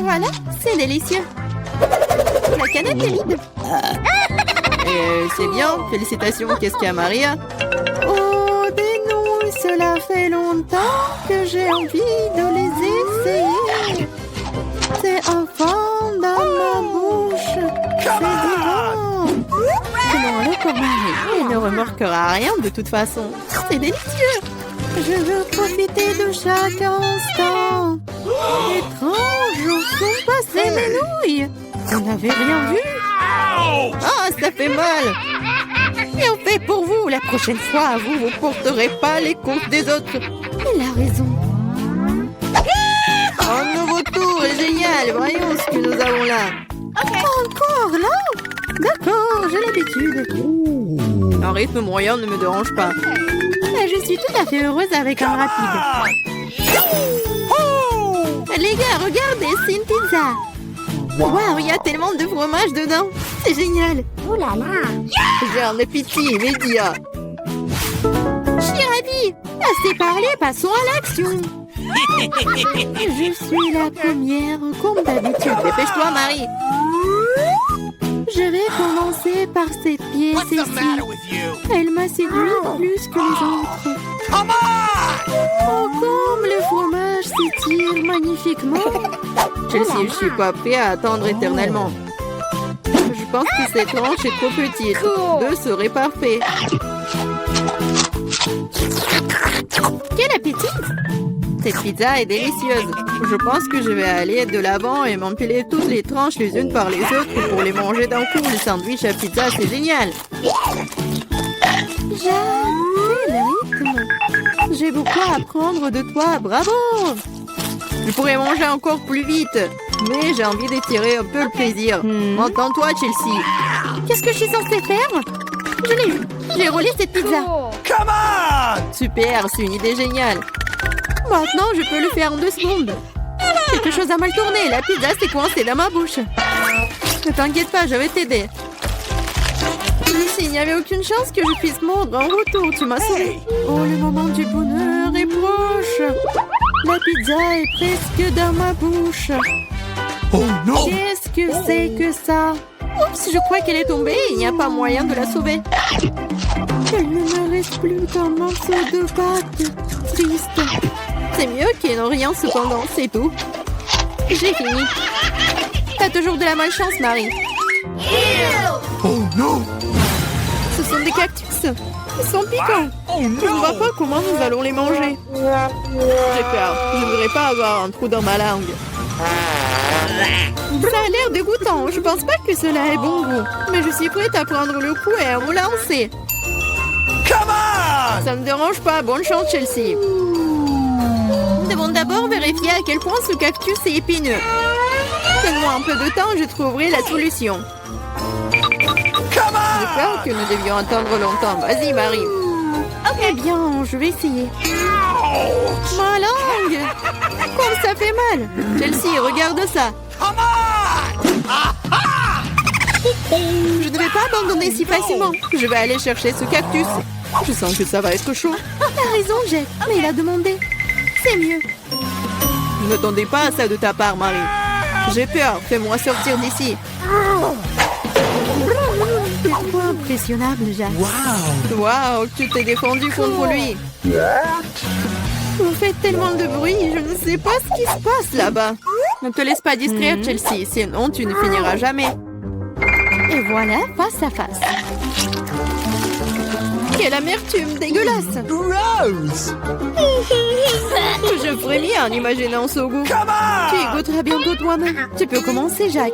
Speaker 1: Voilà, c'est délicieux. La canette est vide. C'est bien. Félicitations. Qu'est-ce qu'il y a, Maria? Oh, des nouilles. Cela fait longtemps que j'ai envie de les essayer. C'est enfin dans ma bouche. C'est divin. Prenons-le comme Marie. Il ne remarquera rien de toute façon. C'est délicieux. Je veux profiter de chaque instant. Étrange, où sont passées mes nouilles? Vous n'avez rien vu? Ah, ça fait mal. Et on fait pour vous. La prochaine fois, vous porterez pas les courses des autres. Elle a raison. Un nouveau tour est génial. Voyons ce que nous avons là. Encore là? D'accord, j'ai l'habitude. Un rythme moyen ne me dérange pas. Je suis tout à fait heureuse avec un rapide. Les gars, regardez, c'est une pizza. Waouh, il y a tellement de fromage dedans. C'est génial. Oh là là. J'ai un appétit immédiat. Je suis ravie. Assez parlé, passons à l'action. Je suis la première, comme d'habitude. Dépêche-toi, Marie. Je vais commencer par cette pièce ici. Elle m'a séduit plus que les autres. Oh, comme le fromage s'étire magnifiquement. Chelsea, je suis pas prêt à attendre éternellement. Je pense que cette tranche est trop petite. 2 serait parfait. Quel appétit! cette pizza est délicieuse. Je pense que je vais aller de l'avant et m'empiler toutes les tranches les unes par les autres pour les manger d'un coup. Le sandwich à pizza, c'est génial. J'adore le rythme. J'ai beaucoup à apprendre de toi, bravo! Je pourrais manger encore plus vite, mais j'ai envie d'étirer un peu le plaisir. Entends-toi, Chelsea. Qu'est-ce que je suis censée faire? Je l'ai eu. J'ai roulé cette pizza.
Speaker 2: Come on!
Speaker 1: Super, c'est une idée géniale. Maintenant, je peux le faire en 2 secondes. Quelque chose a mal tourné. La pizza s'est coincée dans ma bouche. Ne t'inquiète pas, je vais t'aider. Il n'y avait aucune chance que je puisse mordre en retour. Tu m'as sauvé. Oh, le moment du bonheur est proche. La pizza est presque dans ma bouche.
Speaker 2: Oh non!
Speaker 1: Qu'est-ce que c'est que ça? Oups, je crois qu'elle est tombée. Il n'y a pas moyen de la sauver. Il ne me reste plus qu'un morceau de pâte. Triste. C'est mieux qu'il n'en rien cependant, c'est tout. J'ai fini. T'as toujours de la malchance, Marie.
Speaker 2: Oh non!
Speaker 1: Ce sont des cactus. Ils sont piquants.
Speaker 2: Oh
Speaker 1: Je ne vois pas comment nous allons les manger. J'ai peur. Je ne voudrais pas avoir un trou dans ma langue. Ça a l'air dégoûtant. Je pense pas que cela ait bon goût. Mais je suis prête à prendre le coup et à me lancer.
Speaker 2: Come on!
Speaker 1: Ça ne me dérange pas. Bonne chance, Chelsea. Nous devons d'abord vérifier à quel point ce cactus est épineux. Donne-moi un peu de temps, je trouverai la solution. J'ai peur que nous devions attendre longtemps. Vas-y, Marie. Eh bien, je vais essayer. Ma langue! Comme ça fait mal! Chelsea, regarde ça! Je ne vais pas abandonner si facilement. Je vais aller chercher ce cactus. Je sens que ça va être chaud. T'as raison, Jack. Mais il a demandé. C'est mieux. Je n'attendais pas à ça de ta part, Marie. J'ai peur. Fais-moi sortir d'ici. C'est trop impressionnable, Jack. Waouh, tu t'es défendu contre lui. Vous faites tellement de bruit, je ne sais pas ce qui se passe là-bas. Ne te laisse pas distraire, Chelsea, sinon tu ne finiras jamais. Et voilà, face à face. Quelle amertume dégueulasse.
Speaker 2: Gross!
Speaker 1: Je frémis en imaginant ce goût. Tu y goûteras bientôt toi-même. Tu peux commencer, Jack.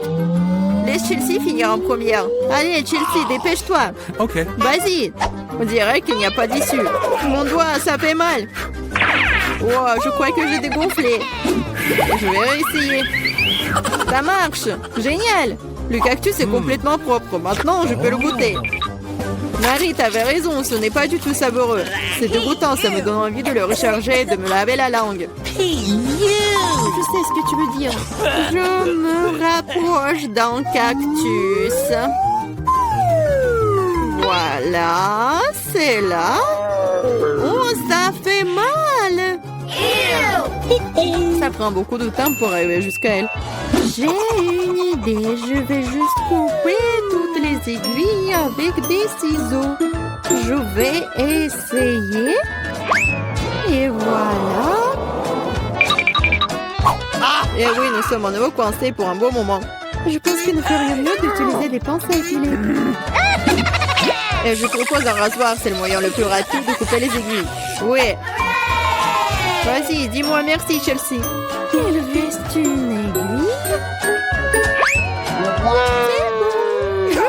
Speaker 1: Laisse Chelsea finir en première. Allez, Chelsea, dépêche-toi.
Speaker 2: Ok.
Speaker 1: Vas-y. On dirait qu'il n'y a pas d'issue. Mon doigt, ça fait mal. Wow, je crois que j'ai dégonflé. Je vais réessayer. Ça marche. Génial. Le cactus est complètement propre. Maintenant, je peux le goûter. Marie, t'avais raison. Ce n'est pas du tout savoureux. C'est dégoûtant. Ça me donne envie de le recharger et de me laver la langue. Je sais ce que tu veux dire. Je me rapproche d'un cactus. Voilà, c'est là. Oh, ça fait mal. Ça prend beaucoup de temps pour arriver jusqu'à elle. J'ai une idée. Je vais juste couper toutes les aiguilles avec des ciseaux. Je vais essayer. Et voilà. Et oui, nous sommes à nouveau coincés pour un beau moment. Je pense que nous ferions mieux d'utiliser des pinces à épiler. Et je propose un rasoir, c'est le moyen le plus rapide de couper les aiguilles. Oui. Vas-y, dis-moi merci, Chelsea. Il reste une aiguille. C'est bon, je l'ai.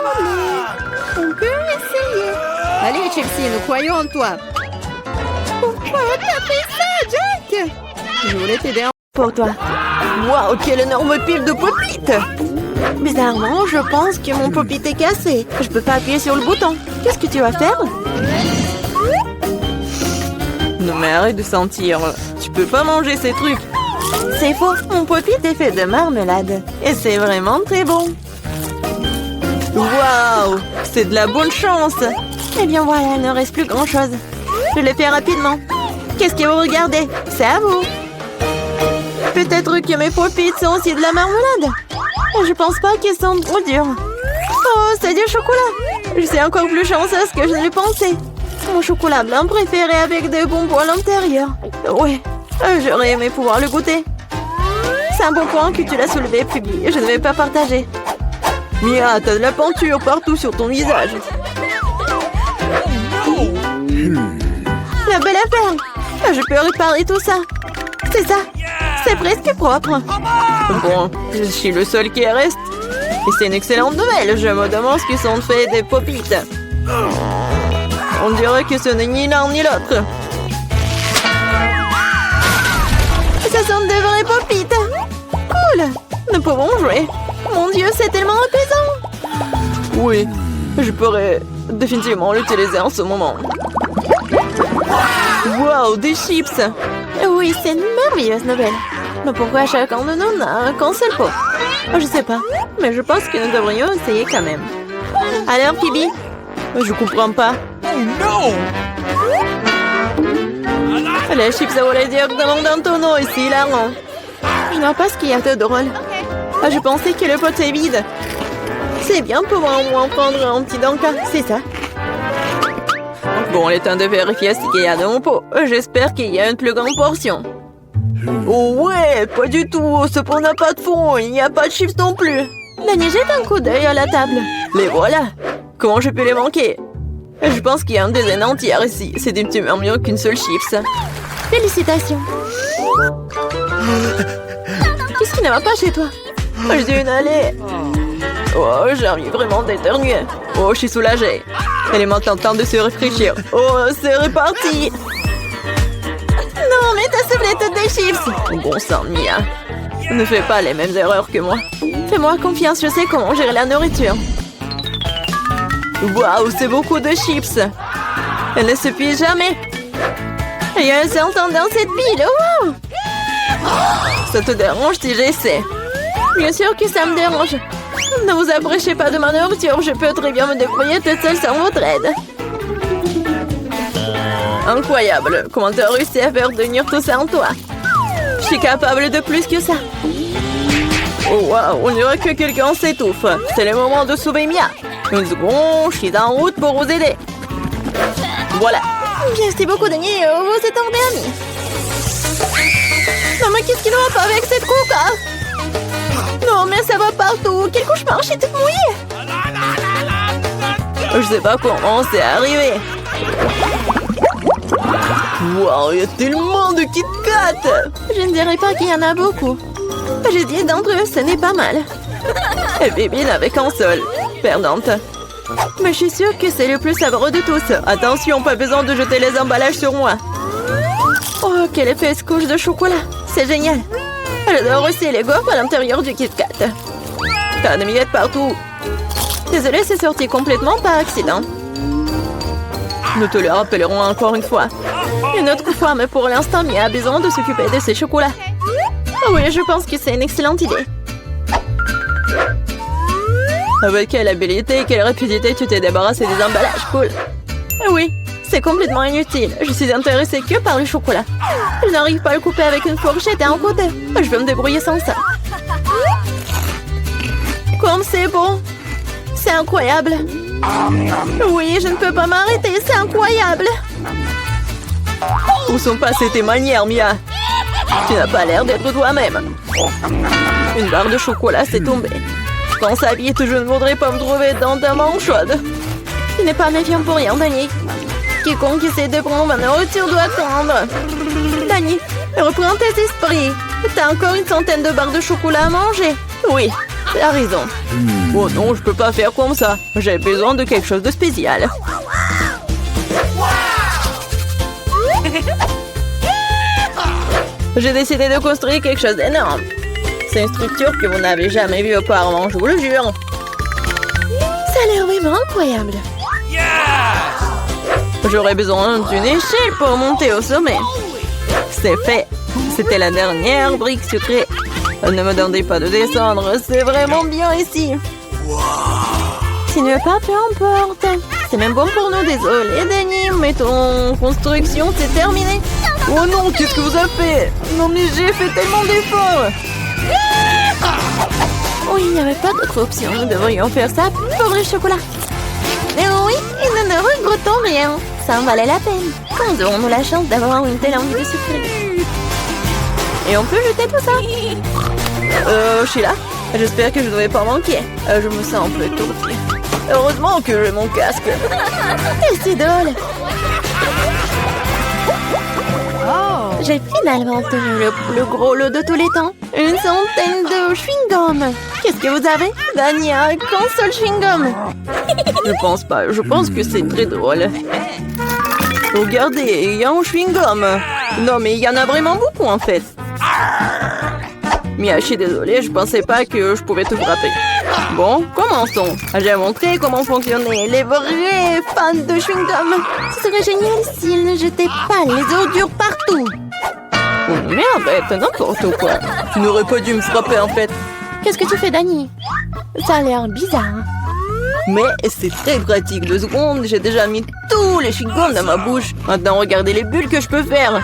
Speaker 1: On peut essayer. Allez, Chelsea, nous croyons en toi. Pourquoi t'as fait ça, Jack? Je voulais t'aider pour toi. Waouh, quelle énorme pile de pop-it! Bizarrement, je pense que mon pop-it est cassé. Je peux pas appuyer sur le bouton. Qu'est-ce que tu vas faire? Non mais arrête de sentir. Tu peux pas manger ces trucs. C'est faux. Mon pop-it est fait de marmelade. Et c'est vraiment très bon. Waouh! C'est de la bonne chance. Eh bien voilà, il ne reste plus grand-chose. Je le fais rapidement. Qu'est-ce que vous regardez? C'est à vous. Peut-être que mes pop-it sont aussi de la marmelade. Je pense pas qu'ils sont trop durs. Oh, c'est du chocolat. Je suis encore plus chanceuse que je ne le pensais. Mon chocolat blanc préféré avec des bonbons à l'intérieur. Ouais, j'aurais aimé pouvoir le goûter. C'est un bon point que tu l'as soulevé, Phoebe. Je ne vais pas partager. Mia, t'as de la peinture partout sur ton visage. La belle affaire. Je peux réparer tout ça. C'est ça. C'est presque propre. Bon, je suis le seul qui reste. Et c'est une excellente nouvelle. Je me demande ce qu'ils sont faits des popites. On dirait que ce n'est ni l'un ni l'autre. Ce sont de vraies popites. Cool. Nous pouvons jouer. Mon Dieu, c'est tellement apaisant. Oui, je pourrais définitivement l'utiliser en ce moment. Wow, des chips. Oui, c'est une merveilleuse nouvelle. Mais pourquoi chacun de nous n'a qu'un seul pot? Je sais pas, mais je pense que nous devrions essayer quand même. Alors, Phoebe? Je comprends pas.
Speaker 2: Oh no!
Speaker 1: Les chips à voler directement dans ton eau, ici, hilarant. Je ne vois pas ce qu'il y a de drôle. Je pensais que le pot est vide. C'est bien pour au moins prendre un petit danka, c'est ça. Bon, il est temps de vérifier ce qu'il y a dans mon pot. J'espère qu'il y a une plus grande portion. Oh ouais, pas du tout. Ce pot n'a pas de fond. Il n'y a pas de chips non plus. Dani, jette un coup d'œil à la table. Les voilà. Comment je peux les manquer? Je pense qu'il y a une dizaine entière ici. C'est définitivement mieux qu'une seule chips. Félicitations. Qu'est-ce qui ne va pas chez toi? J'ai une allée. Oh, j'ai envie vraiment d'éternuer. Oh, je suis soulagée. Elle est maintenant temps de se réfléchir. Oh, c'est reparti. Non, mais t'as soufflé toutes des chips. Bon sang, Mia. Ne fais pas les mêmes erreurs que moi. Fais-moi confiance, je sais comment gérer la nourriture. Waouh, c'est beaucoup de chips. Elle ne s'épuise jamais. Il y a un certain dans cette pile. Wow. Ça te dérange si j'essaie? Bien sûr que ça me dérange. Ne vous approchez pas de ma nourriture. Je peux très bien me débrouiller toute seule sans votre aide. Incroyable. Comment t'as réussi à faire tenir tout ça en toi? Je suis capable de plus que ça. Oh waouh, on dirait que quelqu'un s'étouffe. C'est le moment de sauver Mia. Une seconde, je suis en route pour vous aider. Voilà. Merci beaucoup, Dani. Vous êtes un ami. Non, mais qu'est-ce qu'il va pas avec cette coca? Non, mais ça va partout. Quel cauchemar, je suis toute mouillée. Je sais pas comment c'est arrivé. Wow, il y a tellement de Kit Kat. Je ne dirais pas qu'il y en a beaucoup. J'ai dit d'entre eux, ce n'est pas mal. Et Bibi n'avait qu'un seul. Perdante. Mais je suis sûre que c'est le plus savoureux de tous. Attention, pas besoin de jeter les emballages sur moi. Oh, quelle épaisse couche de chocolat. C'est génial. J'adore aussi les gaufres à l'intérieur du Kit Kat. T'as des miettes partout. Désolée, c'est sorti complètement par accident. Nous te le rappellerons encore une fois. Une autre fois, mais pour l'instant, Mia a besoin de s'occuper de ses chocolats. Oh oui, je pense que c'est une excellente idée. Avec quelle habilité et quelle rapidité tu t'es débarrassé des emballages, cool. Oui, c'est complètement inutile. Je suis intéressée que par le chocolat. Je n'arrive pas à le couper avec une fourchette et un côté. Je vais me débrouiller sans ça. Comme c'est bon. C'est incroyable. Oui, je ne peux pas m'arrêter, c'est incroyable. Où sont passées tes manières, Mia? Tu n'as pas l'air d'être toi-même. Une barre de chocolat s'est tombée. Je pense à vite, je ne voudrais pas me trouver dans ta main chaude. Tu n'es pas méfiant pour rien, Dani. Quiconque essaie de prendre ma nourriture doit attendre. Dani, reprends tes esprits. T'as encore une centaine de barres de chocolat à manger. Oui, t'as raison. Oh non, je peux pas faire comme ça. J'ai besoin de quelque chose de spécial. J'ai décidé de construire quelque chose d'énorme. C'est une structure que vous n'avez jamais vue auparavant, je vous le jure. Ça a l'air vraiment incroyable. J'aurais besoin d'une échelle pour monter au sommet. C'est fait. C'était la dernière brique sucrée. Ne me demandez pas de descendre, c'est vraiment bien ici. Tu ne veux pas, peu importe. C'est même bon pour nous, désolé, Dani, mais ton construction, c'est terminé. Oh non, qu'est-ce que vous avez fait? Non mais j'ai fait tellement d'efforts. Oui, il n'y avait pas d'autre option. Nous devrions faire ça pour le chocolat. Mais oui, et nous ne regrettons rien. Ça en valait la peine. Quand aurons-nous la chance d'avoir une telle envie de souffrir? Et on peut jeter tout ça. Sheila, j'espère que je ne vais pas manquer. Je me sens un peu étourdie. Heureusement que j'ai mon casque. Et c'est drôle. J'ai finalement obtenu le plus gros lot de tous les temps. Une centaine de chewing-gum. Qu'est-ce que vous avez? Gagné un console chewing-gum.
Speaker 3: Je pense pas. Je pense que c'est très drôle. Regardez, il y a un chewing-gum. Non, mais il y en a vraiment beaucoup, en fait. Mia, je suis désolée, je pensais pas que je pouvais te frapper. Bon, commençons. J'ai montré comment fonctionnaient les vrais fans de chewing-gum.
Speaker 1: Ce serait génial s'ils ne jetaient pas les ordures partout.
Speaker 3: Oh merde, t'es n'importe quoi. Tu n'aurais pas dû me frapper, en fait.
Speaker 1: Qu'est-ce que tu fais, Dani? Ça a l'air bizarre.
Speaker 3: Mais c'est très pratique. 2 secondes, j'ai déjà mis tous les chewing-gums dans ma bouche. Maintenant, regardez les bulles que je peux faire.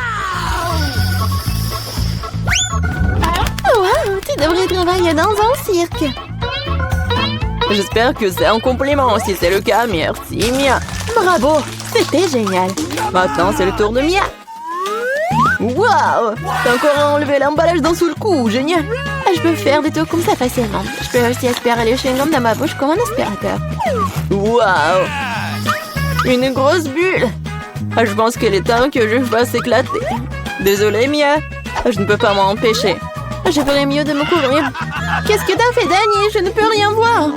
Speaker 1: Wow, tu devrais travailler dans un cirque.
Speaker 3: J'espère que c'est un complément. Si c'est le cas, merci Mia.
Speaker 1: Bravo, c'était génial.
Speaker 3: Maintenant, c'est le tour de Mia. Waouh! T'as encore enlevé l'emballage d'un seul coup. Génial.
Speaker 1: Je peux faire des tours comme ça facilement. Je peux aussi aspirer les chewing-gums dans ma bouche comme un aspirateur.
Speaker 3: Waouh! Une grosse bulle. Je pense qu'il est temps que je fasse éclater. Désolée, Mia. Je ne peux pas m'en empêcher.
Speaker 1: Je ferais mieux de me couvrir. Qu'est-ce que t'as fait, Dani? Je ne peux rien voir.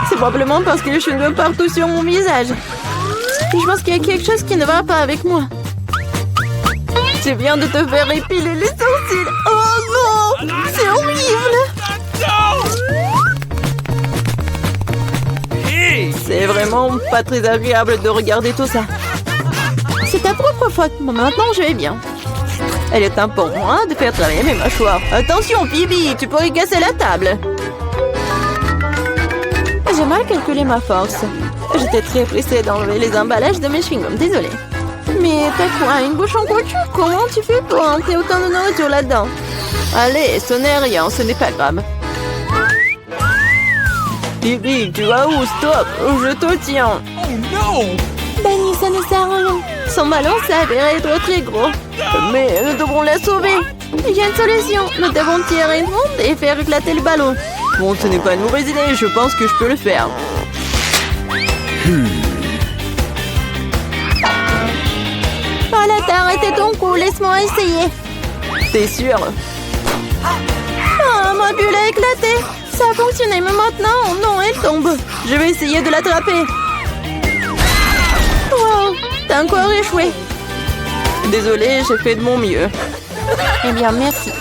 Speaker 3: C'est probablement parce que je suis chewing-gum partout sur mon visage.
Speaker 1: Je pense qu'il y a quelque chose qui ne va pas avec moi.
Speaker 3: Tu viens de te faire épiler les sourcils. Oh non!
Speaker 1: C'est horrible!
Speaker 3: C'est vraiment pas très agréable de regarder tout ça.
Speaker 1: C'est ta propre faute. Bon, maintenant, je vais bien.
Speaker 3: Elle est temps pour moi de faire travailler mes mâchoires. Attention, Phoebe, tu pourrais casser la table.
Speaker 1: J'ai mal calculé ma force.
Speaker 3: J'étais très pressée d'enlever les emballages de mes chewing-gums. Désolée.
Speaker 1: Mais t'as quoi, une bouche en couture? Comment tu fais pour entrer autant de nourriture là-dedans?
Speaker 3: Allez, ce n'est rien, ce n'est pas grave. Phoebe, tu vas où? Stop, je te tiens.
Speaker 2: Oh non!
Speaker 1: Dani, ça ne sert à rien.
Speaker 3: Son ballon s'avère être très gros. Mais nous devrons la sauver.
Speaker 1: Il y a une solution. Nous devons tirer une onde et faire éclater le ballon.
Speaker 3: Bon, ce n'est pas une mauvaise idée, je pense que je peux le faire.
Speaker 1: Voilà, t'as arrêté ton coup, laisse-moi essayer.
Speaker 3: T'es sûr?
Speaker 1: Ah, ma bulle a éclaté. Ça a fonctionné, mais maintenant, non, elle tombe.
Speaker 3: Je vais essayer de l'attraper.
Speaker 1: Wow, t'as encore échoué.
Speaker 3: Désolée, j'ai fait de mon mieux.
Speaker 1: Eh bien, merci.